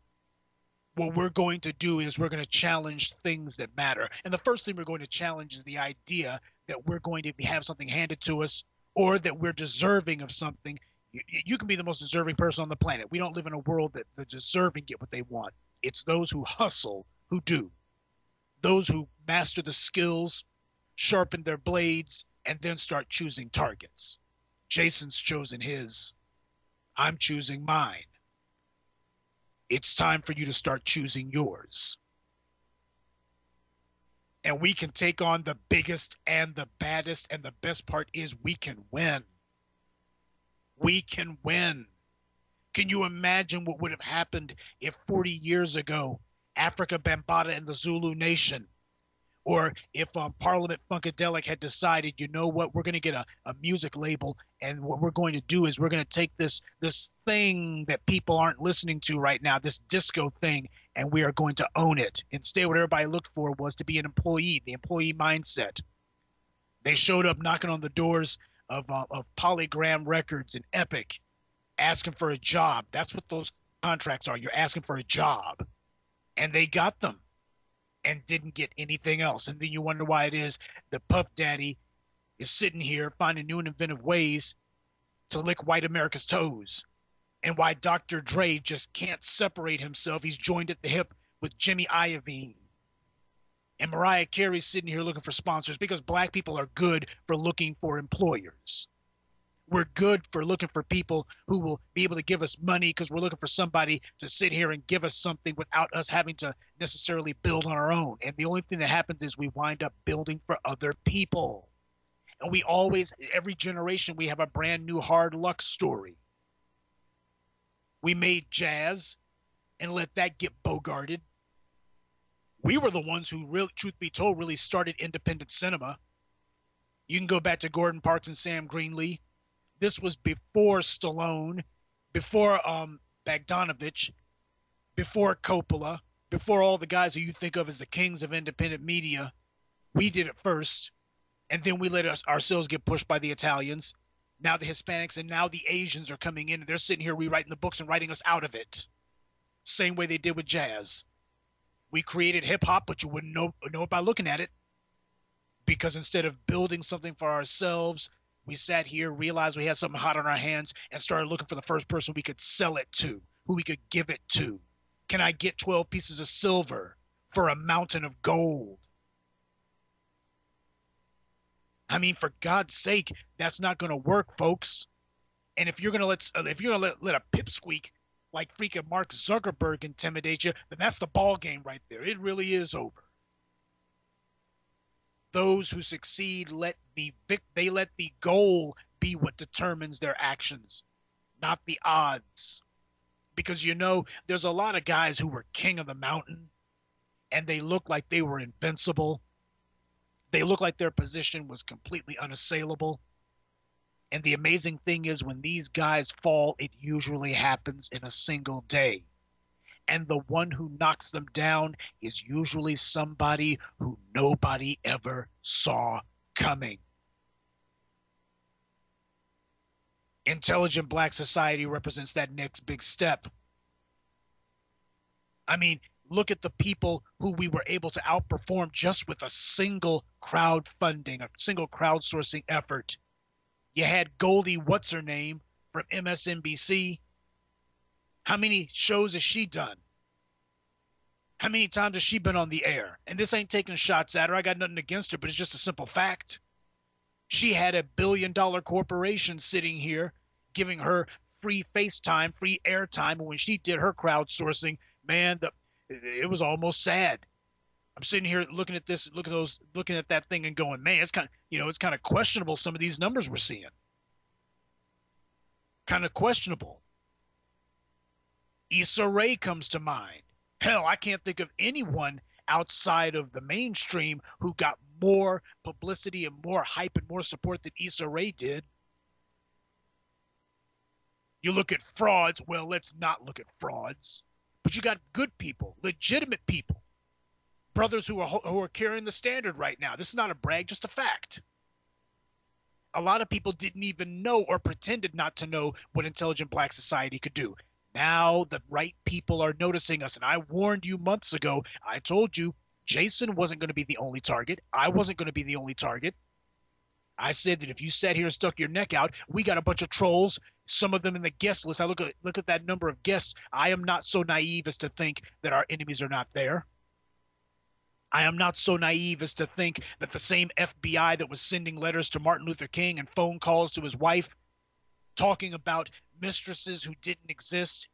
What we're going to do is we're going to challenge things that matter. And the first thing we're going to challenge is the idea that we're going to have something handed to us or that we're deserving of something. You can be the most deserving person on the planet. We don't live in a world that the deserving get what they want. It's those who hustle who do. Those who master the skills, sharpen their blades, and then start choosing targets. Jason's chosen his. I'm choosing mine. It's time for you to start choosing yours. And we can take on the biggest and the baddest, and the best part is we can win. We can win. Can you imagine what would have happened if 40 years ago, Africa Bambaataa and the Zulu Nation, or if Parliament Funkadelic had decided, you know what, we're going to get a music label, and what we're going to do is we're going to take this thing that people aren't listening to right now, this disco thing, and we are going to own it. Instead, what everybody looked for was to be an employee, the employee mindset. They showed up knocking on the doors of Polygram Records and Epic, asking for a job. That's what those contracts are. You're asking for a job. And they got them and didn't get anything else. And then you wonder why it is that Puff Daddy is sitting here finding new and inventive ways to lick white America's toes, and why Dr. Dre just can't separate himself. He's joined at the hip with Jimmy Iovine. And Mariah Carey's sitting here looking for sponsors because black people are good for looking for employers. We're good for looking for people who will be able to give us money because we're looking for somebody to sit here and give us something without us having to necessarily build on our own. And the only thing that happens is we wind up building for other people. And we always, every generation, we have a brand new hard luck story. We made jazz and let that get bogarted. We were the ones who really, truth be told, really started independent cinema. You can go back to Gordon Parks and Sam Greenlee. This was before Stallone, before Bogdanovich, before Coppola, before all the guys who you think of as the kings of independent media. We did it first, and then we let ourselves get pushed by the Italians. Now the Hispanics and now the Asians are coming in, and they're sitting here rewriting the books and writing us out of it. Same way they did with jazz. We created hip-hop, but you wouldn't know it by looking at it, because instead of building something for ourselves, we sat here, realized we had something hot on our hands, and started looking for the first person we could sell it to, who we could give it to. Can I get 12 pieces of silver for a mountain of gold? I mean, for God's sake, that's not going to work, folks. And if you're going to let a pipsqueak like freaking Mark Zuckerberg intimidate you, then that's the ball game right there. It really is over. Those who succeed let the goal be what determines their actions, not the odds. Because there's a lot of guys who were king of the mountain, and they look like they were invincible. They look like their position was completely unassailable. And the amazing thing is, when these guys fall, it usually happens in a single day. And the one who knocks them down is usually somebody who nobody ever saw coming. Intelligent Black society represents that next big step. I mean, look at the people who we were able to outperform just with a single crowdfunding, a single crowdsourcing effort. You had Goldie What's-Her-Name from MSNBC. How many shows has she done? How many times has she been on the air? And this ain't taking shots at her. I got nothing against her, but it's just a simple fact. She had a billion-dollar corporation sitting here giving her free FaceTime, free airtime. And when she did her crowdsourcing, man, it was almost sad. I'm sitting here looking at this, looking at that thing and going, man, it's kind of questionable, some of these numbers we're seeing. Kind of questionable. Issa Rae comes to mind. Hell, I can't think of anyone outside of the mainstream who got more publicity and more hype and more support than Issa Rae did. You look at frauds. Well, let's not look at frauds. But you got good people, legitimate people, brothers who are carrying the standard right now. This is not a brag, just a fact. A lot of people didn't even know or pretended not to know what Intelligent Black society could do. Now the right people are noticing us, and I warned you months ago. I told you Jason wasn't going to be the only target. I wasn't going to be the only target. I said that if you sat here and stuck your neck out, we got a bunch of trolls, some of them in the guest list. I look at that number of guests. I am not so naive as to think that our enemies are not there. I am not so naive as to think that the same FBI that was sending letters to Martin Luther King and phone calls to his wife talking about mistresses who didn't exist,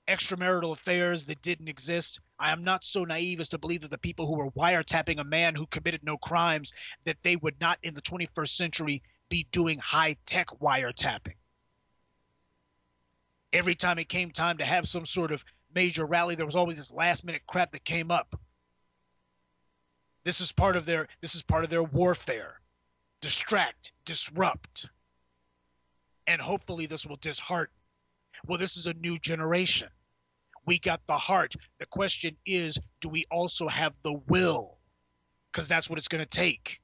extramarital affairs that didn't exist. I am not so naive as to believe that the people who were wiretapping a man who committed no crimes, that they would not in the 21st century be doing high-tech wiretapping. Every time it came time to have some sort of major rally, there was always this last-minute crap that came up. This is part of their warfare. Distract, disrupt. And hopefully this will dishearten. Well, this is a new generation. We got the heart. The question is, do we also have the will? Because that's what it's going to take.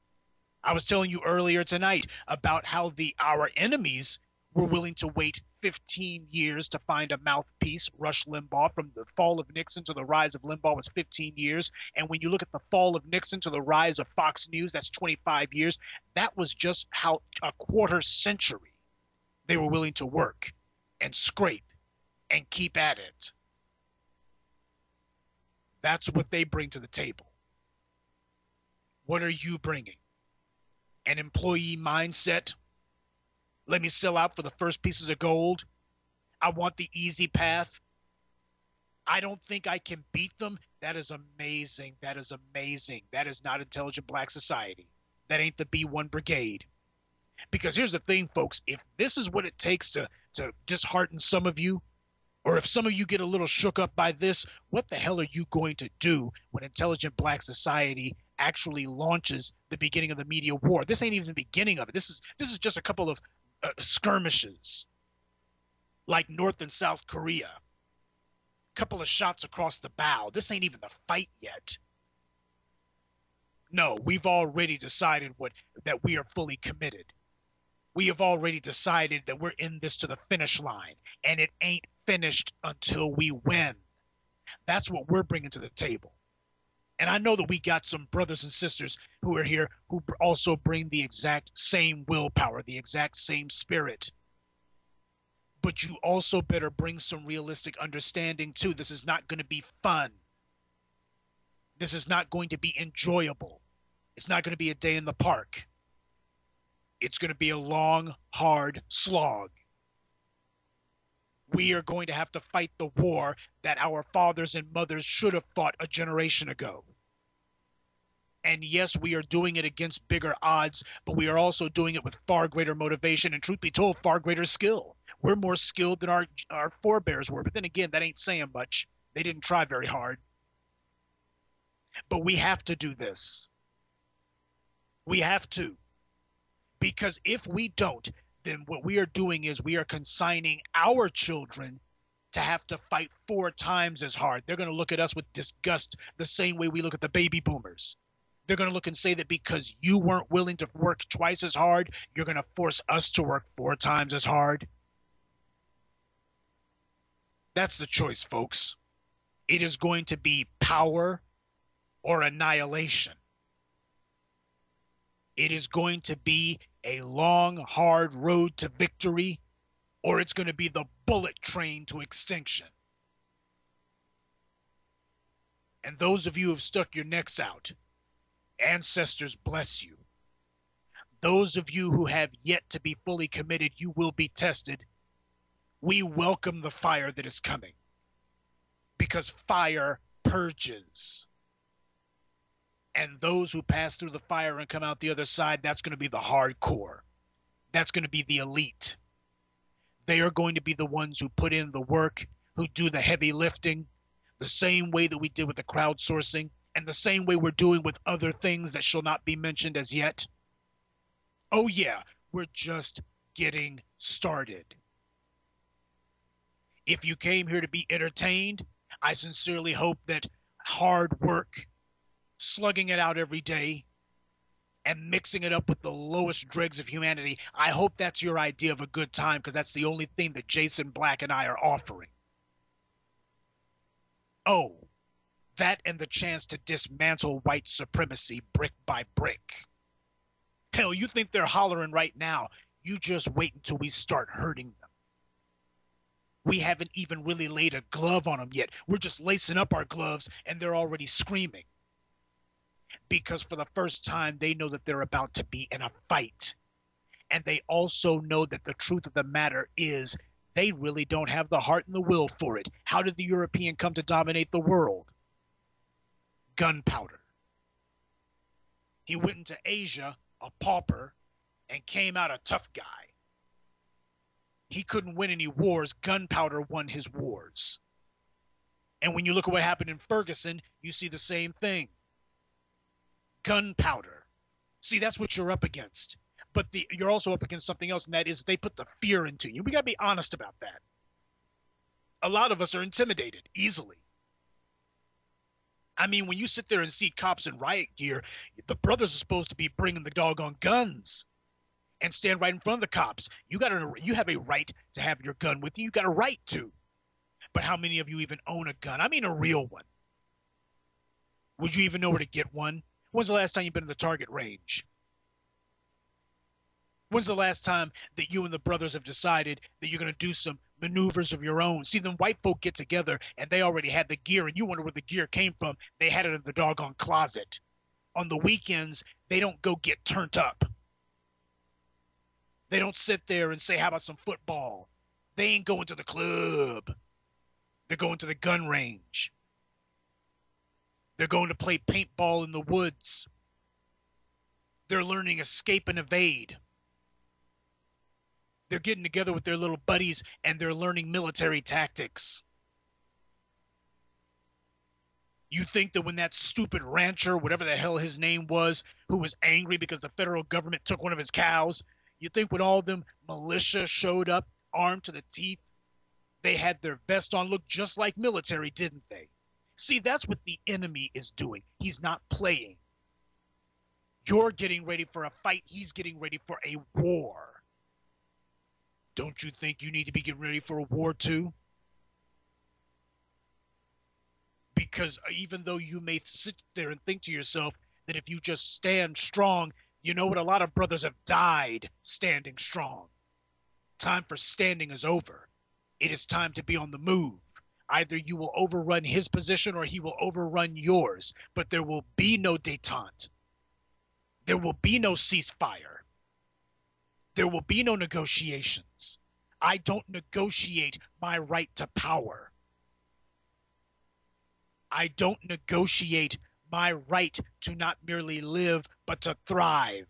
I was telling you earlier tonight about how our enemies were willing to wait 15 years to find a mouthpiece. Rush Limbaugh, from the fall of Nixon to the rise of Limbaugh, was 15 years. And when you look at the fall of Nixon to the rise of Fox News, that's 25 years. That was just how a quarter century they were willing to work and scrape and keep at it. That's what they bring to the table. What are you bringing? An employee mindset? Let me sell out for the first pieces of gold. I want the easy path. I don't think I can beat them. That is amazing. That is amazing. That is not intelligent black society. That ain't the B1 Brigade. Because here's the thing, folks. If this is what it takes to dishearten some of you, or if some of you get a little shook up by this, what the hell are you going to do when intelligent black society actually launches the beginning of the media war? This ain't even the beginning of it. This is just a couple of skirmishes, like North and South Korea. Couple of shots across the bow. This ain't even the fight yet. No, we've already decided that we are fully committed. We have already decided that we're in this to the finish line, and it ain't finished until we win. That's what we're bringing to the table. And I know that we got some brothers and sisters who are here who also bring the exact same willpower, the exact same spirit. But you also better bring some realistic understanding too. This is not going to be fun. This is not going to be enjoyable. It's not going to be a day in the park. It's going to be a long, hard slog. We are going to have to fight the war that our fathers and mothers should have fought a generation ago. And yes, we are doing it against bigger odds, but we are also doing it with far greater motivation and, truth be told, far greater skill. We're more skilled than our forebears were. But then again, that ain't saying much. They didn't try very hard. But we have to do this. We have to. Because if we don't, then what we are doing is we are consigning our children to have to fight 4 times as hard. They're going to look at us with disgust the same way we look at the baby boomers. They're going to look and say that because you weren't willing to work twice as hard, you're going to force us to work 4 times as hard. That's the choice, folks. It is going to be power or annihilation. It is going to be a long, hard road to victory, or it's going to be the bullet train to extinction. And those of you who have stuck your necks out, ancestors bless you. Those of you who have yet to be fully committed, you will be tested. We welcome the fire that is coming, because fire purges. And those who pass through the fire and come out the other side, that's going to be the hardcore. That's going to be the elite. They are going to be the ones who put in the work, who do the heavy lifting, the same way that we did with the crowdsourcing, and the same way we're doing with other things that shall not be mentioned as yet. Oh yeah, we're just getting started. If you came here to be entertained, I sincerely hope that hard work, slugging it out every day, and mixing it up with the lowest dregs of humanity, I hope that's your idea of a good time, because that's the only thing that Jason Black and I are offering. Oh, that and the chance to dismantle white supremacy brick by brick. Hell, you think they're hollering right now. You just wait until we start hurting them. We haven't even really laid a glove on them yet. We're just lacing up our gloves, and they're already screaming. because for the first time, they know that they're about to be in a fight. And they also know that the truth of the matter is they really don't have the heart and the will for it. How did the European come to dominate the world? Gunpowder. He went into Asia, a pauper, and came out a tough guy. He couldn't win any wars. Gunpowder won his wars. And when you look at what happened in Ferguson, you see the same thing. Gunpowder. See, that's what you're up against. But you're also up against something else, and that is they put the fear into you. We got to be honest about that. A lot of us are intimidated easily. I mean, when you sit there and see cops in riot gear, the brothers are supposed to be bringing the doggone guns and stand right in front of the cops. You have a right to have your gun with you. You got a right to. But how many of you even own a gun? I mean, a real one. Would you even know where to get one? When's the last time you've been in the target range? When's the last time that you and the brothers have decided that you're going to do some maneuvers of your own? See, them white folk get together and they already had the gear, and you wonder where the gear came from. They had it in the doggone closet. On the weekends, they don't go get turned up. They don't sit there and say, how about some football? They ain't going to the club. They're going to the gun range. They're going to play paintball in the woods. They're learning escape and evade. They're getting together with their little buddies and they're learning military tactics. You think that when that stupid rancher, whatever the hell his name was, who was angry because the federal government took one of his cows, you think when all them militia showed up armed to the teeth, they had their vest on, looked just like military, didn't they? See, that's what the enemy is doing. He's not playing. You're getting ready for a fight. He's getting ready for a war. Don't you think you need to be getting ready for a war too? Because even though you may sit there and think to yourself that if you just stand strong, you know what? A lot of brothers have died standing strong. Time for standing is over. It is time to be on the move. Either you will overrun his position or he will overrun yours. But there will be no détente. There will be no ceasefire. There will be no negotiations. I don't negotiate my right to power. I don't negotiate my right to not merely live, but to thrive.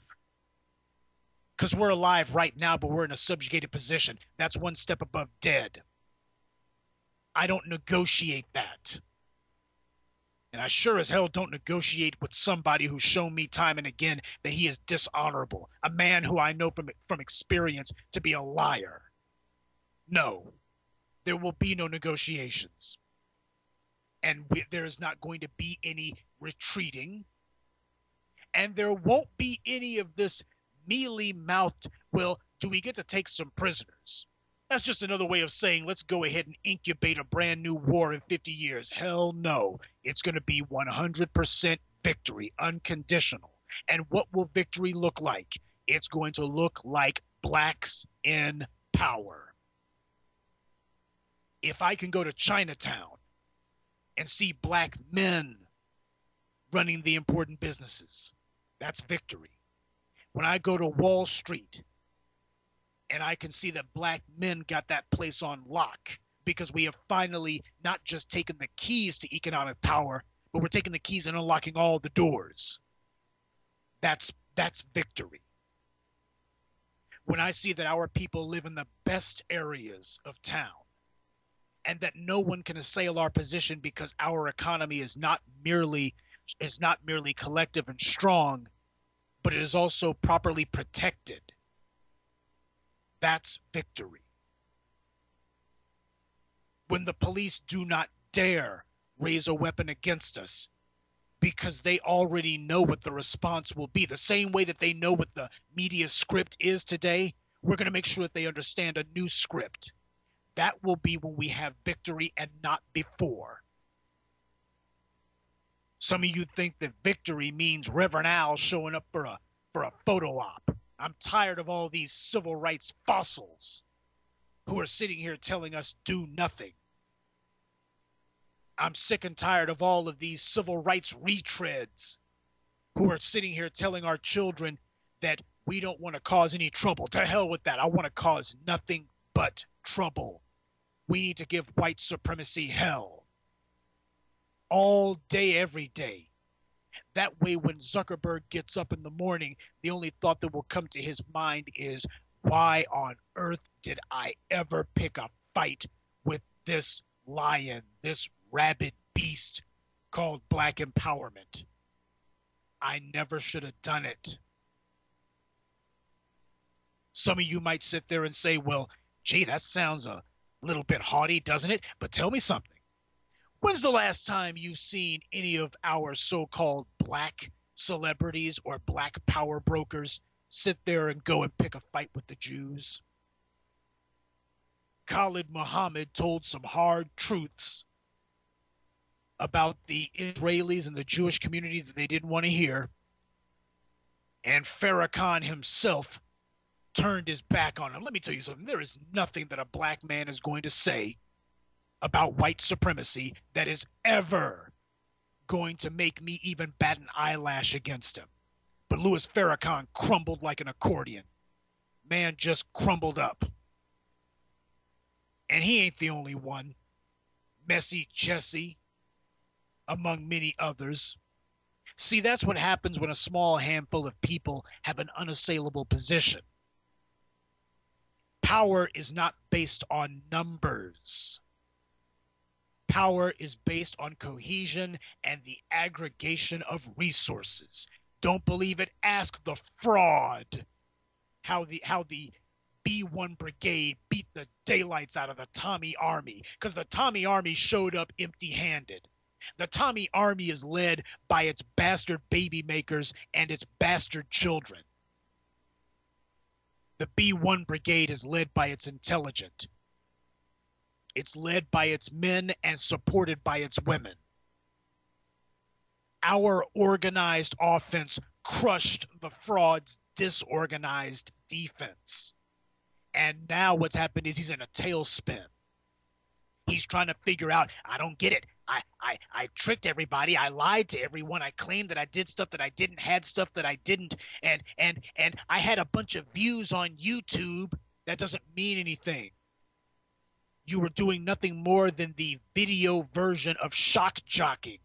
Because we're alive right now, but we're in a subjugated position. That's one step above dead. I don't negotiate that. And I sure as hell don't negotiate with somebody who's shown me time and again that he is dishonorable. A man who I know from experience to be a liar. No, there will be no negotiations. And there is not going to be any retreating. And there won't be any of this mealy-mouthed, well, do we get to take some prisoners? That's just another way of saying, let's go ahead and incubate a brand new war in 50 years. Hell no. It's going to be 100% victory, unconditional. And what will victory look like? It's going to look like blacks in power. If I can go to Chinatown and see black men running the important businesses, that's victory. When I go to Wall Street and I can see that black men got that place on lock because we have finally not just taken the keys to economic power, but we're taking the keys and unlocking all the doors. That's victory. When I see that our people live in the best areas of town and that no one can assail our position because our economy is not merely collective and strong, but it is also properly protected. That's victory. When the police do not dare raise a weapon against us because they already know what the response will be. The same way that they know what the media script is today, we're going to make sure that they understand a new script. That will be when we have victory and not before. Some of you think that victory means Reverend Al showing up for a photo op. I'm tired of all these civil rights fossils who are sitting here telling us do nothing. I'm sick and tired of all of these civil rights retreads who are sitting here telling our children that we don't want to cause any trouble. To hell with that. I want to cause nothing but trouble. We need to give white supremacy hell. All day, every day. That way, when Zuckerberg gets up in the morning, the only thought that will come to his mind is, why on earth did I ever pick a fight with this lion, this rabid beast called Black empowerment? I never should have done it. Some of you might sit there and say, well, gee, that sounds a little bit haughty, doesn't it? But tell me something. When's the last time you've seen any of our so-called black celebrities or black power brokers sit there and go and pick a fight with the Jews? Khalid Muhammad told some hard truths about the Israelis and the Jewish community that they didn't want to hear. And Farrakhan himself turned his back on him. Let me tell you something. There is nothing that a black man is going to say about white supremacy that is ever going to make me even bat an eyelash against him. But Louis Farrakhan crumbled like an accordion. Man just crumbled up. And he ain't the only one. Messy Jesse, among many others. See, that's what happens when a small handful of people have an unassailable position. Power is not based on numbers. Power is based on cohesion and the aggregation of resources. Don't believe it? Ask the fraud how the B-1 Brigade beat the daylights out of the Tommy Army, because the Tommy Army showed up empty-handed. The Tommy Army is led by its bastard baby makers and its bastard children. The B-1 Brigade is led by its intelligent. It's led by its men and supported by its women. Our organized offense crushed the fraud's disorganized defense. And now what's happened is he's in a tailspin. He's trying to figure out, I don't get it. I tricked everybody. I lied to everyone. I claimed that I did stuff that I didn't, had stuff that I didn't. And I had a bunch of views on YouTube. That doesn't mean anything. You were doing nothing more than the video version of shock jocking.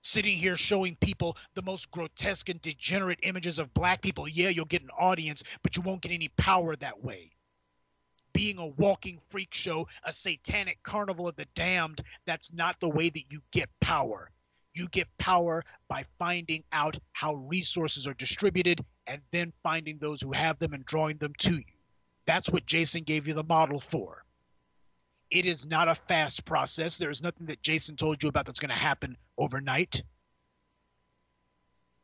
Sitting here showing people the most grotesque and degenerate images of black people. Yeah, you'll get an audience, but you won't get any power that way. Being a walking freak show, a satanic carnival of the damned, that's not the way that you get power. You get power by finding out how resources are distributed and then finding those who have them and drawing them to you. That's what Jason gave you the model for. It is not a fast process. There's nothing that Jason told you about that's going to happen overnight.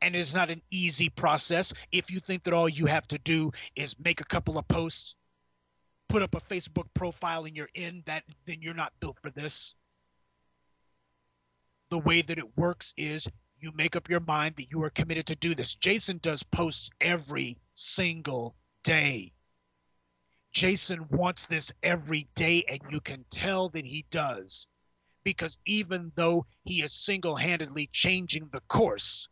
And it is not an easy process. If you think that all you have to do is make a couple of posts, put up a Facebook profile and you're in, then you're not built for this. The way that it works is you make up your mind that you are committed to do this. Jason does posts every single day. Jason wants this every day, and you can tell that he does. Because even though he is single-handedly changing the course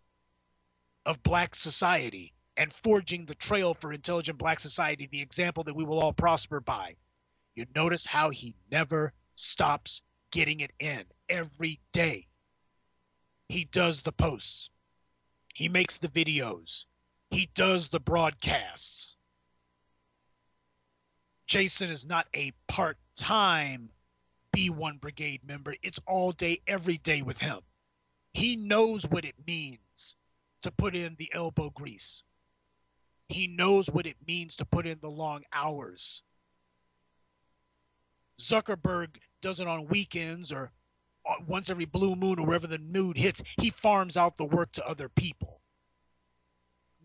of black society and forging the trail for intelligent black society, the example that we will all prosper by, you notice how he never stops getting it in every day. He does the posts. He makes the videos. He does the broadcasts. Jason is not a part-time B-1 Brigade member. It's all day, every day with him. He knows what it means to put in the elbow grease. He knows what it means to put in the long hours. Zuckerberg does it on weekends or once every blue moon or wherever the mood hits. He farms out the work to other people.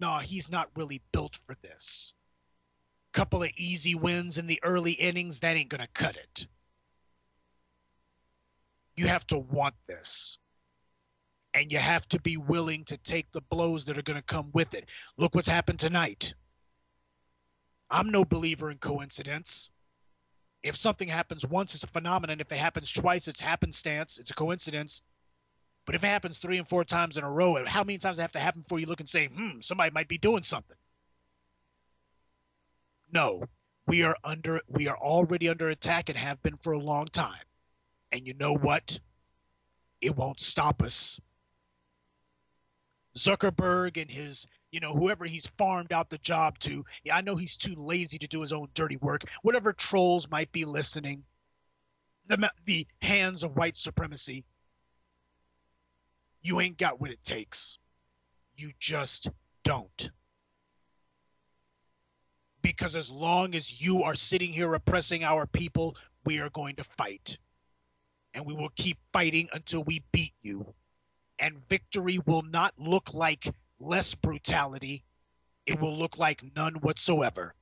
No, he's not really built for this. Couple of easy wins in the early innings, that ain't gonna cut it. You have to want this. And you have to be willing to take the blows that are gonna come with it. Look what's happened tonight. I'm no believer in coincidence. If something happens once, it's a phenomenon. If it happens twice, it's happenstance. It's a coincidence. But if it happens 3 and 4 times in a row, how many times does it have to happen before you look and say, somebody might be doing something? No, we are already under attack and have been for a long time. And you know what? It won't stop us. Zuckerberg and his, whoever he's farmed out the job to, I know he's too lazy to do his own dirty work. Whatever trolls might be listening, the hands of white supremacy, you ain't got what it takes. You just don't. Because as long as you are sitting here oppressing our people, we are going to fight. And we will keep fighting until we beat you. And victory will not look like less brutality. It will look like none whatsoever.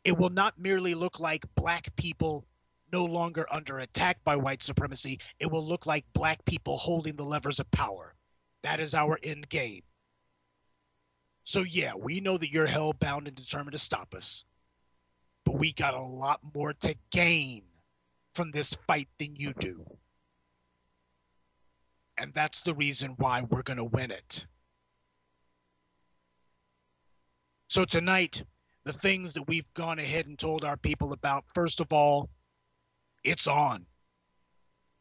It will not merely look like black people no longer under attack by white supremacy. It will look like black people holding the levers of power. That is our end game. So yeah, we know that you're hell-bound and determined to stop us. But we got a lot more to gain from this fight than you do. And that's the reason why we're going to win it. So tonight, the things that we've gone ahead and told our people about, first of all, it's on.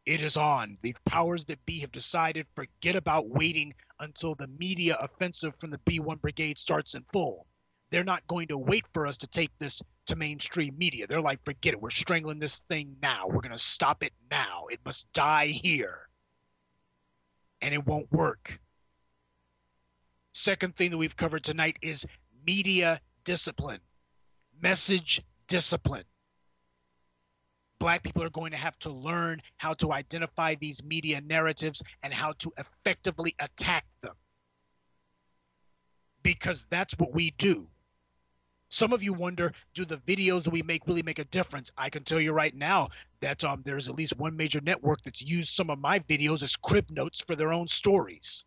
It is on. The powers that be have decided, forget about waiting until the media offensive from the B1 Brigade starts in full. They're not going to wait for us to take this to mainstream media. They're like, forget it. We're strangling this thing now. We're going to stop it now. It must die here. And it won't work. Second thing that we've covered tonight is media discipline, message discipline. Black people are going to have to learn how to identify these media narratives and how to effectively attack them. Because that's what we do. Some of you wonder, do the videos that we make really make a difference? I can tell you right now that there's at least one major network that's used some of my videos as crib notes for their own stories.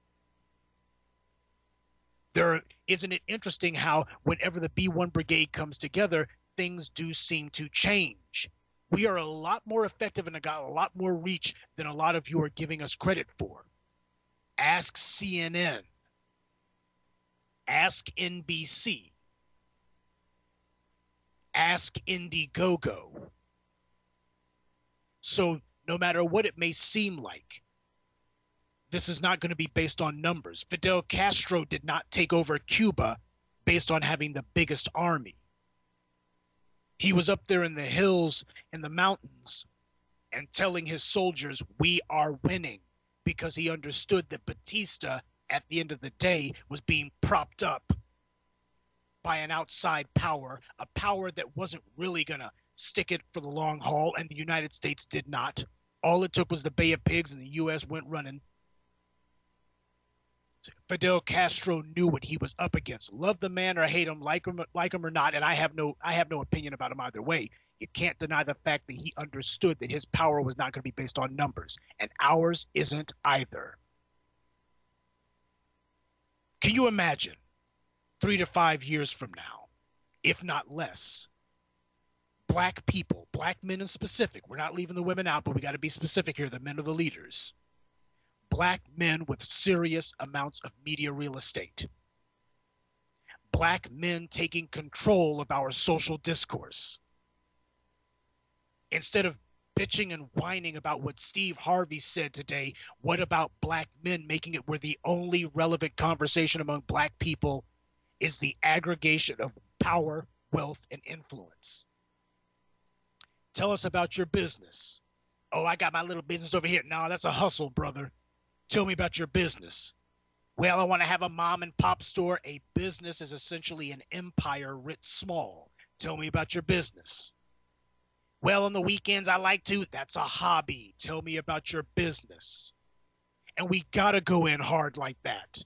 Isn't it interesting how whenever the B1 Brigade comes together, things do seem to change? We are a lot more effective and got a lot more reach than a lot of you are giving us credit for. Ask CNN. Ask NBC. Ask Indiegogo. So no matter what it may seem like, this is not going to be based on numbers. Fidel Castro did not take over Cuba based on having the biggest army. He was up there in the hills, in the mountains, and telling his soldiers, we are winning, because he understood that Batista, at the end of the day, was being propped up by an outside power, a power that wasn't really going to stick it for the long haul, and the United States did not. All it took was the Bay of Pigs, and the U.S. went running. Fidel Castro knew what he was up against. Love the man or hate him, like him or not, and I have no opinion about him either way. You can't deny the fact that he understood that his power was not going to be based on numbers, and ours isn't either. Can you imagine 3 to 5 years from now, if not less, black people, black men in specific, we're not leaving the women out, but we got to be specific here, the men are the leaders, black men with serious amounts of media real estate, black men taking control of our social discourse. Instead of bitching and whining about what Steve Harvey said today, what about black men making it where the only relevant conversation among black people is the aggregation of power, wealth, and influence? Tell us about your business. Oh, I got my little business over here. No, that's a hustle, brother. Tell me about your business. Well, I want to have a mom and pop store. A business is essentially an empire writ small. Tell me about your business. Well, on the weekends I like to. That's a hobby. Tell me about your business. And we got to go in hard like that.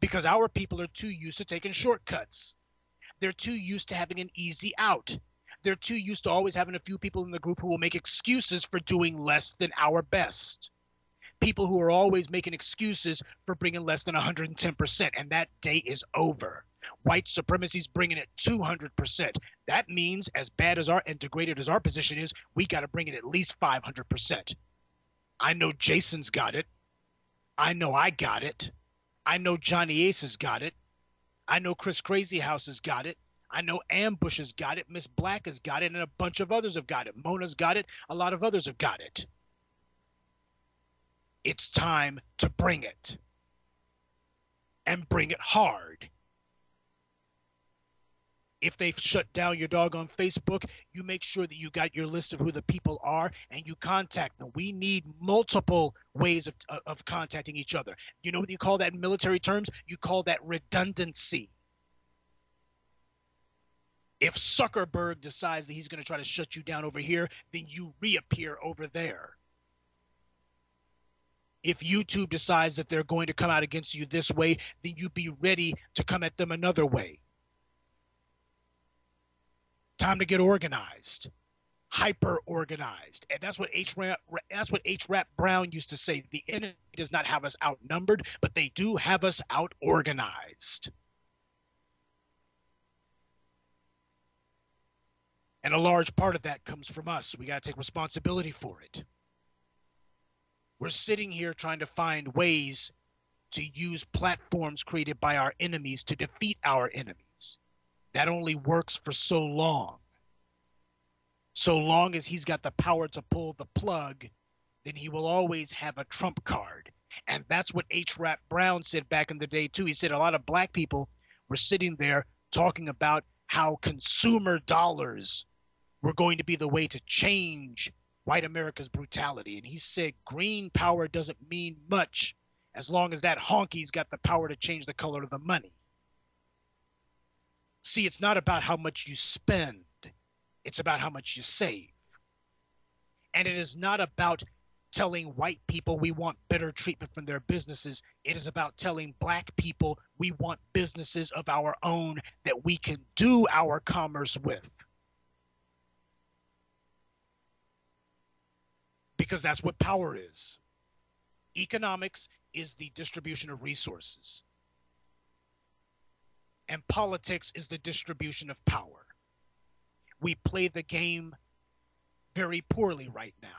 Because our people are too used to taking shortcuts. They're too used to having an easy out. They're too used to always having a few people in the group who will make excuses for doing less than our best. People who are always making excuses for bringing less than 110%, and that day is over. White supremacy's bringing it 200%. That means, as bad as and degraded as our position is, we got to bring it at least 500%. I know Jason's got it. I know I got it. I know Johnny Ace has got it. I know Chris Crazy House has got it. I know Ambush has got it. Miss Black has got it. And a bunch of others have got it. Mona's got it. A lot of others have got it. It's time to bring it. And bring it hard. If they've shut down your dog on Facebook, you make sure that you got your list of who the people are and you contact them. We need multiple ways of contacting each other. You know what you call that in military terms? You call that redundancy. If Zuckerberg decides that he's going to try to shut you down over here, then you reappear over there. If YouTube decides that they're going to come out against you this way, then you be ready to come at them another way. Time to get organized, hyper organized. And that's what H. Rap Brown used to say. The enemy does not have us outnumbered, but they do have us out organized. And a large part of that comes from us. We got to take responsibility for it. We're sitting here trying to find ways to use platforms created by our enemies to defeat our enemies. That only works for so long. So long as he's got the power to pull the plug, then he will always have a trump card. And that's what H. Rap Brown said back in the day, too. He said a lot of black people were sitting there talking about how consumer dollars were going to be the way to change white America's brutality. And he said green power doesn't mean much as long as that honky's got the power to change the color of the money. See, it's not about how much you spend. It's about how much you save. And it is not about telling white people we want better treatment from their businesses. It is about telling black people we want businesses of our own that we can do our commerce with. Because that's what power is. Economics is the distribution of resources. And politics is the distribution of power. We play the game very poorly right now.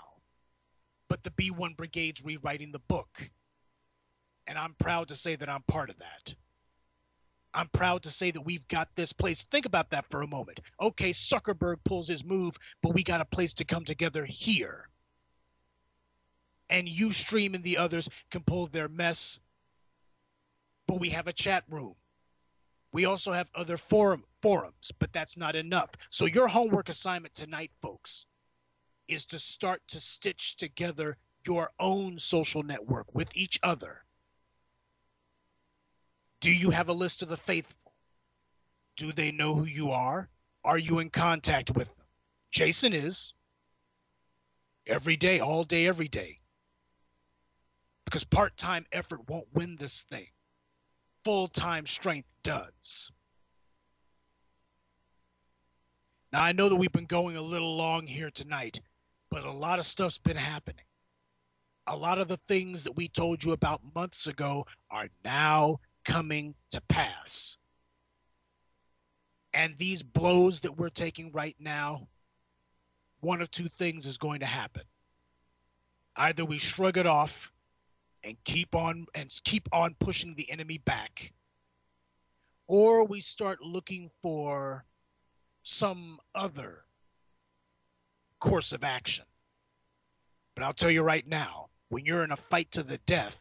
But the B-1 Brigade's rewriting the book. And I'm proud to say that I'm part of that. I'm proud to say that we've got this place. Think about that for a moment. Okay, Zuckerberg pulls his move, but we got a place to come together here. And Ustream and the others can pull their mess, but we have a chat room. We also have other forums, but that's not enough. So your homework assignment tonight, folks, is to start to stitch together your own social network with each other. Do you have a list of the faithful? Do they know who you are? Are you in contact with them? Jason is. Every day, all day, every day. Because part-time effort won't win this thing. Full-time strength does. Now, I know that we've been going a little long here tonight, but a lot of stuff's been happening. A lot of the things that we told you about months ago are now coming to pass. And these blows that we're taking right now, one of two things is going to happen. Either we shrug it off and keep on pushing the enemy back, or we start looking for some other course of action. But I'll tell you right now, when you're in a fight to the death,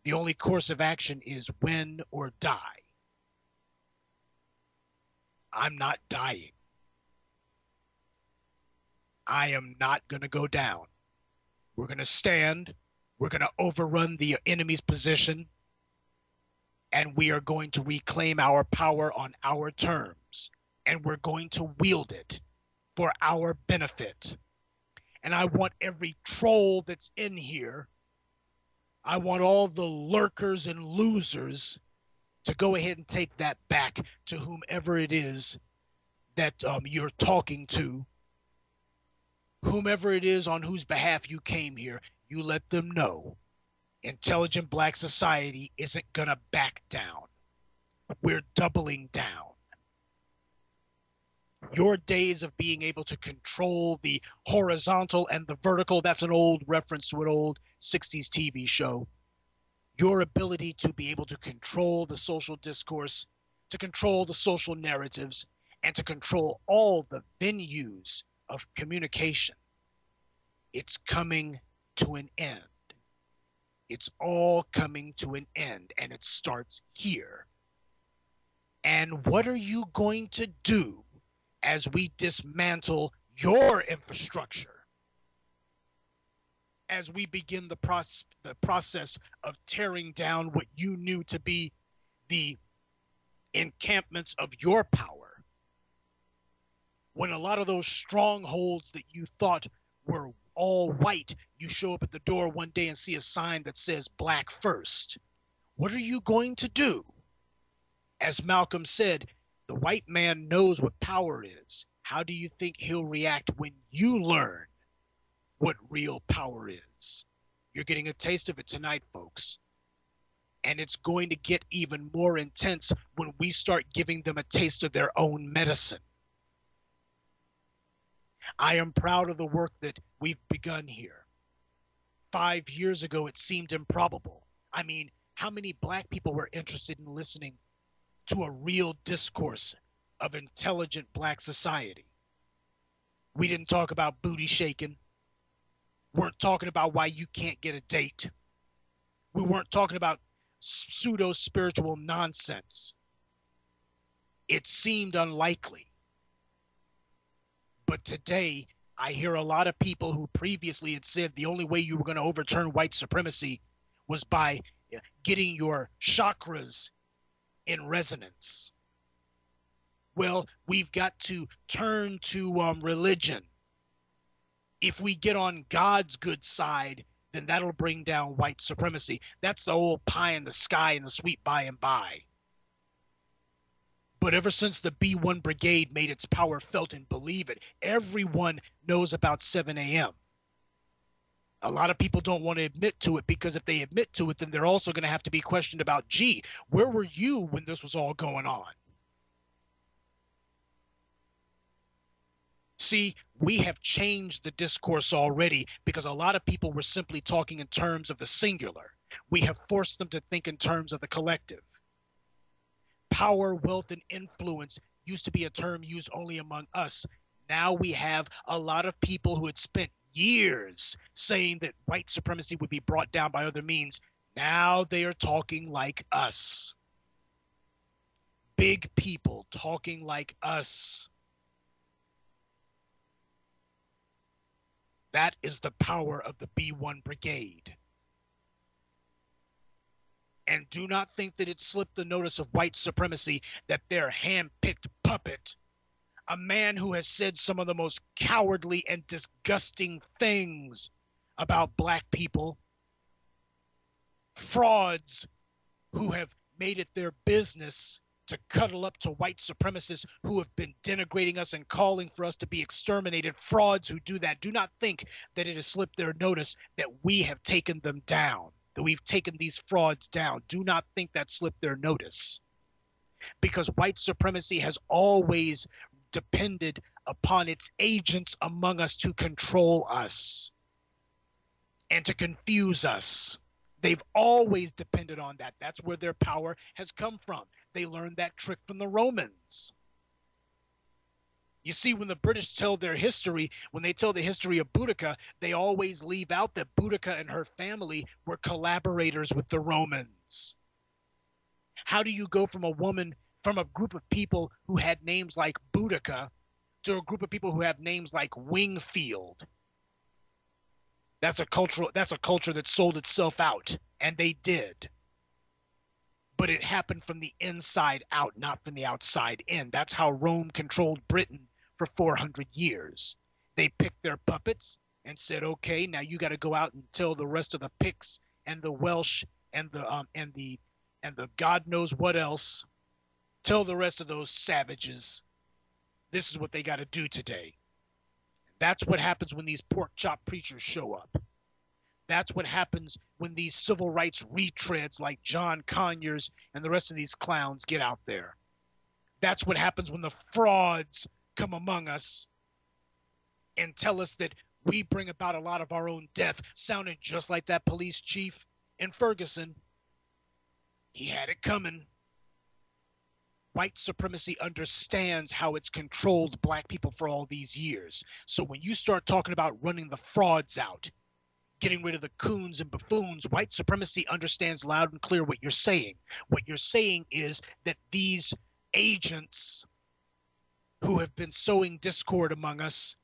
the only course of action is win or die. I'm not dying. I am not going to go down. We're going to stand. We're going to overrun the enemy's position, and we are going to reclaim our power on our terms, and we're going to wield it for our benefit. And I want every troll that's in here, I want all the lurkers and losers to go ahead and take that back to whomever it is that you're talking to, whomever it is on whose behalf you came here. You let them know intelligent black society isn't going to back down. We're doubling down. Your days of being able to control the horizontal and the vertical, that's an old reference to an old 60s TV show. your ability to be able to control the social discourse, to control the social narratives, and to control all the venues of communication, it's coming to an end. It's all coming to an end, and it starts here. And what are you going to do as we dismantle your infrastructure? As we begin the process of tearing down what you knew to be the encampments of your power, when a lot of those strongholds that you thought were all white, you show up at the door one day and see a sign that says black first. What are you going to do? As Malcolm said, the white man knows what power is. How do you think he'll react when you learn what real power is? You're getting a taste of it tonight, folks. And it's going to get even more intense when we start giving them a taste of their own medicine. I am proud of the work that we've begun here. 5 years ago, it seemed improbable. I mean, how many black people were interested in listening to a real discourse of intelligent black society? We didn't talk about booty shaking. Weren't talking about why you can't get a date. We weren't talking about pseudo-spiritual nonsense. It seemed unlikely. But today, I hear a lot of people who previously had said the only way you were going to overturn white supremacy was by getting your chakras in resonance. Well, we've got to turn to religion. If we get on God's good side, then that'll bring down white supremacy. That's the old pie in the sky and the sweet by and by. But ever since the B1 Brigade made its power felt and believe it, everyone knows about 7 a.m. A lot of people don't want to admit to it, because if they admit to it, then they're also going to have to be questioned about, gee, where were you when this was all going on? See, we have changed the discourse already because a lot of people were simply talking in terms of the singular. We have forced them to think in terms of the collective. Power, wealth, and influence used to be a term used only among us. Now we have a lot of people who had spent years saying that white supremacy would be brought down by other means. Now they are talking like us. Big people talking like us. That is the power of the B1 Brigade. And do not think that it slipped the notice of white supremacy that their hand-picked puppet, a man who has said some of the most cowardly and disgusting things about black people, frauds who have made it their business to cuddle up to white supremacists who have been denigrating us and calling for us to be exterminated, frauds who do that. Do not think that it has slipped their notice that we have taken them down, that we've taken these frauds down. Do not think that slipped their notice. Because white supremacy has always depended upon its agents among us to control us and to confuse us. They've always depended on that. That's where their power has come from. They learned that trick from the Romans. You see, when the British tell their history, when they tell the history of Boudica, they always leave out that Boudica and her family were collaborators with the Romans. How do you go from a woman, from a group of people who had names like Boudica, to a group of people who have names like Wingfield? That's a culture that sold itself out, and they did. But it happened from the inside out, not from the outside in. That's how Rome controlled Britain for 400 years. They picked their puppets and said, okay, now you got to go out and tell the rest of the Picts and the Welsh and the God knows what else. Tell the rest of those savages this is what they got to do today. That's what happens when these pork chop preachers show up. That's what happens when these civil rights retreads like John Conyers and the rest of these clowns get out there. That's what happens when the frauds come among us and tell us that we bring about a lot of our own death, sounding just like that police chief in Ferguson. He had it coming. White supremacy understands how it's controlled black people for all these years. So when you start talking about running the frauds out, getting rid of the coons and buffoons, white supremacy understands loud and clear what you're saying. What you're saying is that these agents who have been sowing discord among us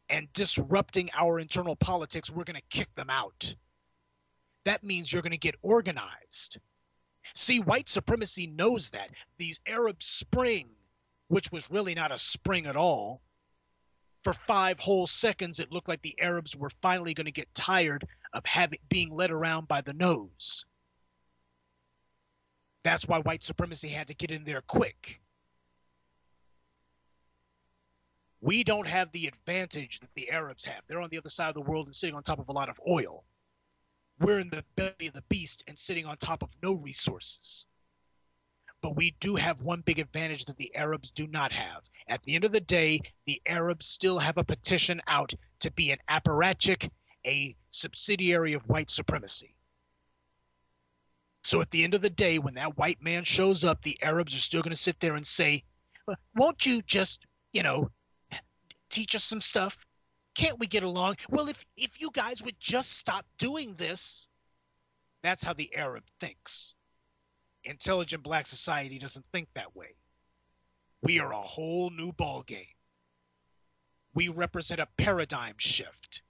and disrupting our internal politics, we're going to kick them out. That means you're going to get organized. See, white supremacy knows that. These Arab Spring, which was really not a spring at all, for 5 whole seconds, it looked like the Arabs were finally going to get tired of being led around by the nose. That's why white supremacy had to get in there quick. We don't have the advantage that the Arabs have. They're on the other side of the world and sitting on top of a lot of oil. We're in the belly of the beast and sitting on top of no resources. But we do have one big advantage that the Arabs do not have. At the end of the day, the Arabs still have a petition out to be an apparatchik, a subsidiary of white supremacy. So at the end of the day, when that white man shows up, the Arabs are still going to sit there and say, won't you just, teach us some stuff? Can't we get along? Well, if you guys would just stop doing this. That's how the Arab thinks. Intelligent black society doesn't think that way. We are a whole new ball game. We represent a paradigm shift.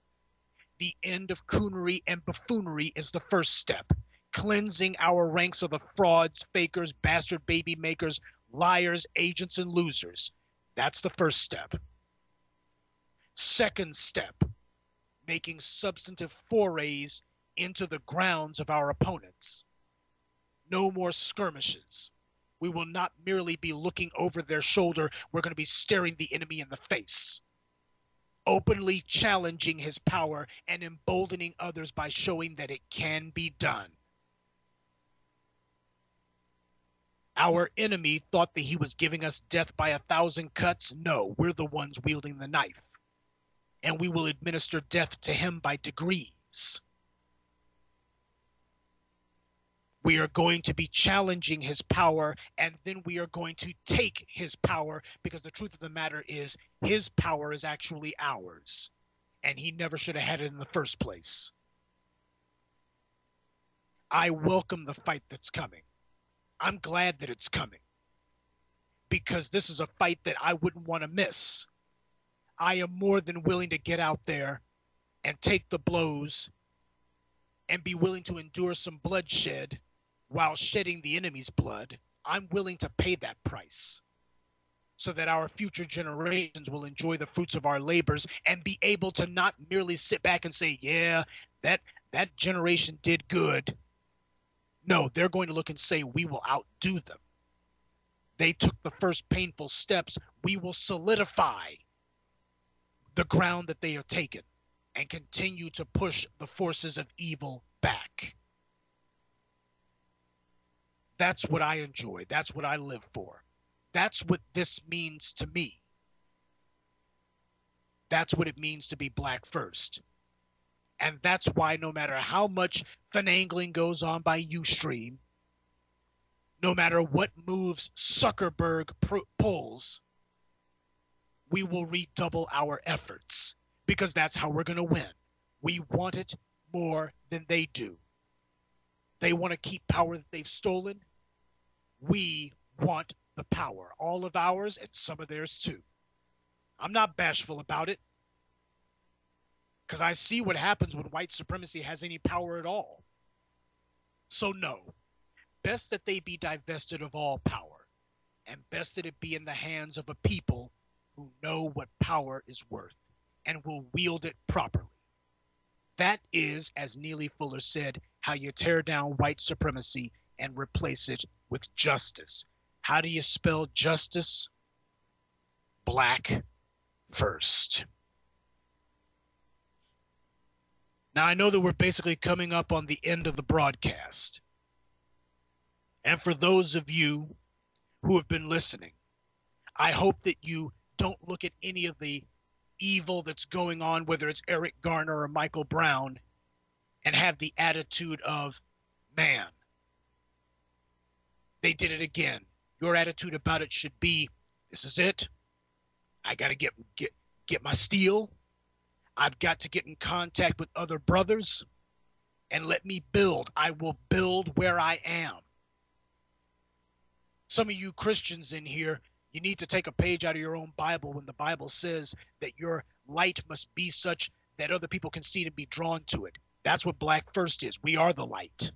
The end of coonery and buffoonery is the first step. Cleansing our ranks of the frauds, fakers, bastard baby makers, liars, agents, and losers. That's the first step. Second step, making substantive forays into the grounds of our opponents. No more skirmishes. We will not merely be looking over their shoulder. We're going to be staring the enemy in the face. Openly challenging his power and emboldening others by showing that it can be done. Our enemy thought that he was giving us death by 1,000 cuts. No, we're the ones wielding the knife. And we will administer death to him by degrees. We are going to be challenging his power, and then we are going to take his power, because the truth of the matter is his power is actually ours, and he never should have had it in the first place. I welcome the fight that's coming. I'm glad that it's coming, because this is a fight that I wouldn't want to miss. I am more than willing to get out there and take the blows and be willing to endure some bloodshed while shedding the enemy's blood. I'm willing to pay that price so that our future generations will enjoy the fruits of our labors and be able to not merely sit back and say, yeah, that generation did good. No, they're going to look and say, we will outdo them. They took the first painful steps. We will solidify the ground that they are taking and continue to push the forces of evil back. That's what I enjoy. That's what I live for. That's what this means to me. That's what it means to be black first. And that's why no matter how much finagling goes on by Ustream, no matter what moves Zuckerberg pulls, we will redouble our efforts, because that's how we're going to win. We want it more than they do. They want to keep power that they've stolen. We want the power, all of ours and some of theirs too. I'm not bashful about it, because I see what happens when white supremacy has any power at all. So no, best that they be divested of all power, and best that it be in the hands of a people who know what power is worth and will wield it properly. That is, as Neely Fuller said, how you tear down white supremacy and replace it with justice. How do you spell justice? Black first. Now, I know that we're basically coming up on the end of the broadcast. And for those of you who have been listening, I hope that you don't look at any of the evil that's going on, whether it's Eric Garner or Michael Brown, and have the attitude of, man, They did it again. Your attitude about it should be, this is it. I got to get my steel. I've got to get in contact with other brothers and let me build. I will build where I am. Some of you Christians in here, you need to take a page out of your own Bible when the Bible says that your light must be such that other people can see it and be drawn to it. That's what Black First is. We are the light.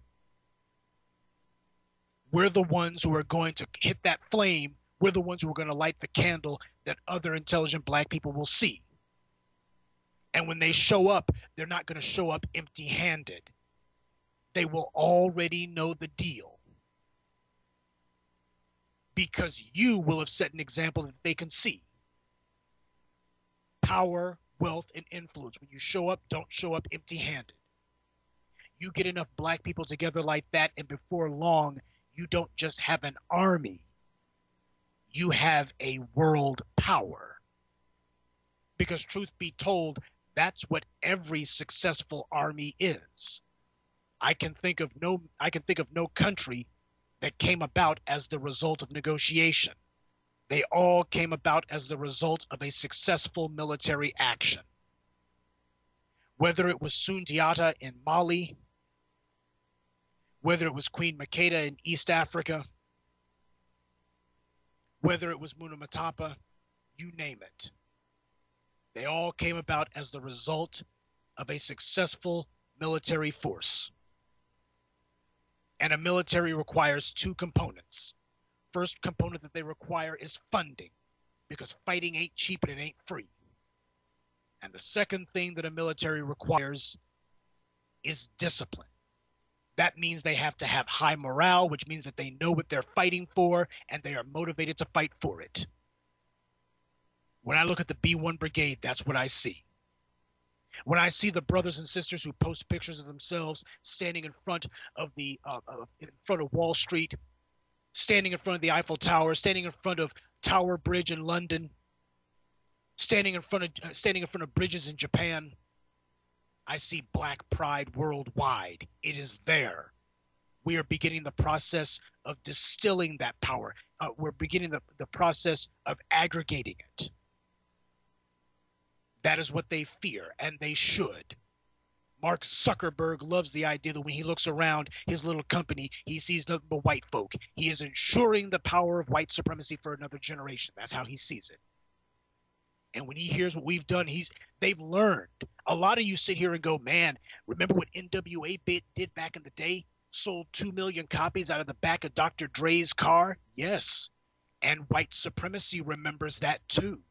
We're the ones who are going to hit that flame. We're the ones who are going to light the candle that other intelligent Black people will see. And when they show up, they're not going to show up empty-handed. They will already know the deal. Because you will have set an example that they can see. Power, wealth, and influence. When you show up, don't show up empty-handed. You get enough Black people together like that, and before long, you don't just have an army. You have a world power. Because truth be told, that's what every successful army is. I can think of no country that came about as the result of negotiation. They all came about as the result of a successful military action. Whether it was Sundiata in Mali, whether it was Queen Makeda in East Africa, whether it was Muna Matapa, you name it. They all came about as the result of a successful military force. And a military requires two components. First component that they require is funding, because fighting ain't cheap and it ain't free. And the second thing that a military requires is discipline. That means they have to have high morale, which means that they know what they're fighting for and they are motivated to fight for it. When I look at the B-1 Brigade, that's what I see. When I see the brothers and sisters who post pictures of themselves standing in front of Wall Street, standing in front of the Eiffel Tower, standing in front of Tower Bridge in London, standing in front of bridges in Japan, I see Black pride worldwide. It is there. We are beginning the process of distilling that power. We're beginning the process of aggregating it. That is what they fear, and they should. Mark Zuckerberg loves the idea that when he looks around his little company, he sees nothing but white folk. He is ensuring the power of white supremacy for another generation. That's how he sees it. And when he hears what we've done, they've learned. A lot of you sit here and go, man, remember what NWA did back in the day? Sold 2 million copies out of the back of Dr. Dre's car? Yes. And white supremacy remembers that too.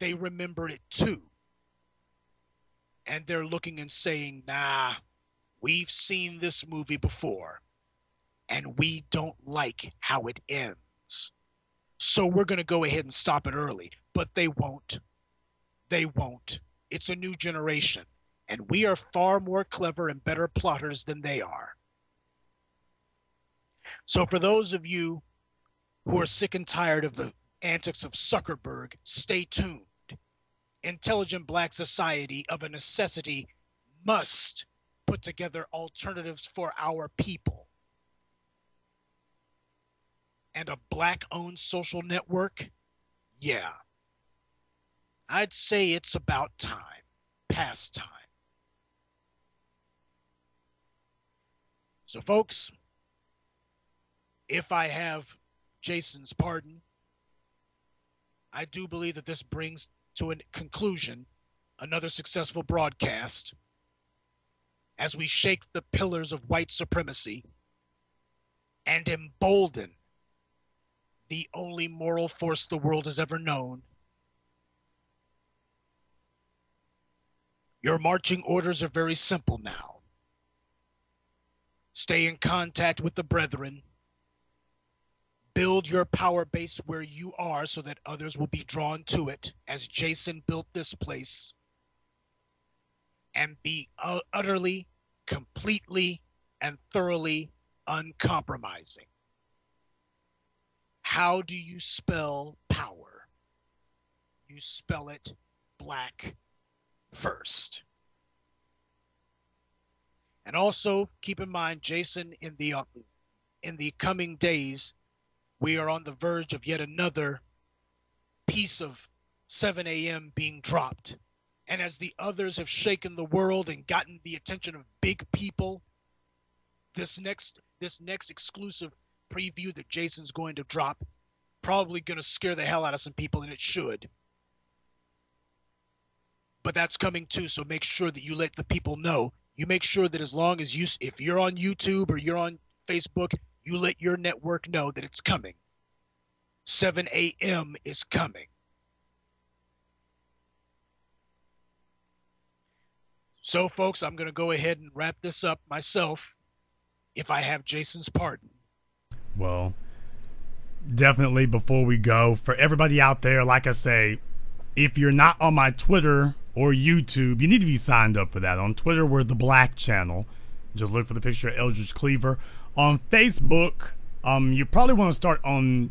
They remember it too. And they're looking and saying, nah, we've seen this movie before, and we don't like how it ends. So we're going to go ahead and stop it early. But they won't. They won't. It's a new generation, and we are far more clever and better plotters than they are. So for those of you who are sick and tired of the antics of Zuckerberg, stay tuned. Intelligent Black society of a necessity must put together alternatives for our people. And a Black-owned social network? Yeah. I'd say it's about time. Past time. So folks, if I have Jason's pardon, I do believe that this brings to a conclusion another successful broadcast as we shake the pillars of white supremacy and embolden the only moral force the world has ever known. Your marching orders are very simple now. Stay in contact with the brethren. Build your power base where you are so that others will be drawn to it, as Jason built this place. And be utterly, completely, and thoroughly uncompromising. How do you spell power? You spell it Black first. And also keep in mind, Jason, in the coming days, we are on the verge of yet another piece of 7 a.m. being dropped. And as the others have shaken the world and gotten the attention of big people, this next exclusive preview that Jason's going to drop probably going to scare the hell out of some people, and it should. But that's coming too, so make sure that you let the people know. You make sure that as long as if you're on YouTube or you're on Facebook, you let your network know that it's coming. 7 a.m. is coming. So, folks, I'm going to go ahead and wrap this up myself, if I have Jason's pardon. Well, definitely before we go, for everybody out there, like I say, if you're not on my Twitter or YouTube, you need to be signed up for that. On Twitter, we're The Black Channel. Just look for the picture of Eldridge Cleaver. On Facebook, you probably want to start on,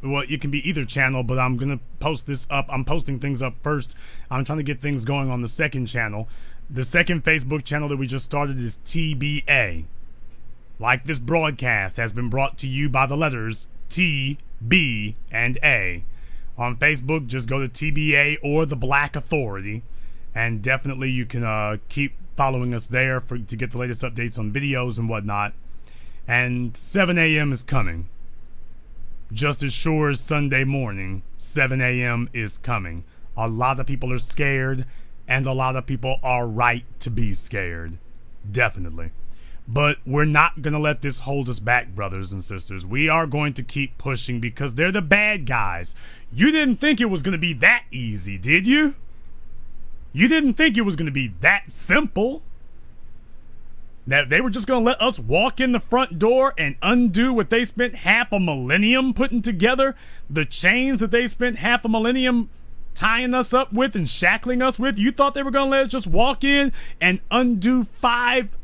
well, it can be either channel, but I'm going to post this up. I'm posting things up first. I'm trying to get things going on the second channel. The second Facebook channel that we just started is TBA. Like this broadcast has been brought to you by the letters T, B, and A. On Facebook, just go to TBA or The Black Authority. And definitely you can keep following us there to get the latest updates on videos and whatnot. And 7 a.m. is coming. Just as sure as Sunday morning, 7 a.m. is coming. A lot of people are scared, and a lot of people are right to be scared. Definitely. But we're not going to let this hold us back, brothers and sisters. We are going to keep pushing because they're the bad guys. You didn't think it was going to be that easy, did you? You didn't think it was going to be that simple? That they were just going to let us walk in the front door and undo what they spent half a millennium putting together? The chains that they spent half a millennium tying us up with and shackling us with? You thought they were going to let us just walk in and undo 5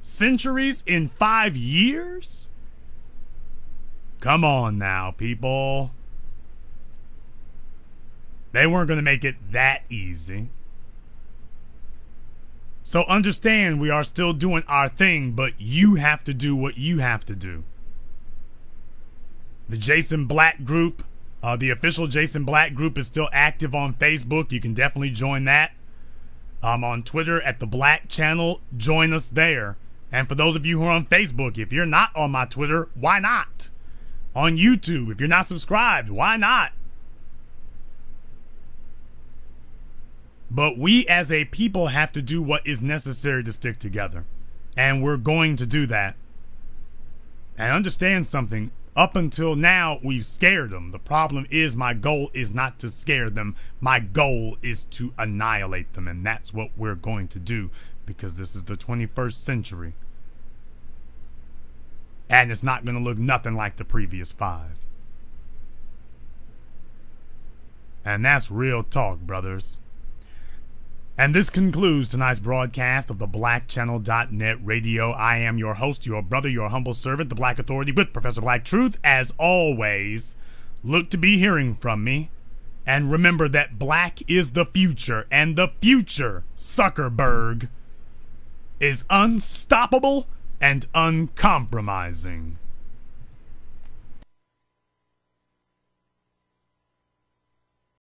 centuries in 5 years? Come on now, people. They weren't going to make it that easy. So understand, we are still doing our thing, but you have to do what you have to do. The Jason Black group, the official Jason Black group, is still active on Facebook. You can definitely join that. On Twitter at The Black Channel, join us there. And for those of you who are on Facebook, if you're not on my Twitter, why not? On YouTube, if you're not subscribed, why not? But we as a people have to do what is necessary to stick together. And we're going to do that. And understand something. Up until now, we've scared them. The problem is my goal is not to scare them. My goal is to annihilate them. And that's what we're going to do. Because this is the 21st century. And it's not going to look nothing like the previous 5. And that's real talk, brothers. And this concludes tonight's broadcast of the BlackChannel.net radio. I am your host, your brother, your humble servant, the Black Authority with Professor Black Truth. As always, look to be hearing from me. And remember that black is the future, and the future, Zuckerberg, is unstoppable and uncompromising.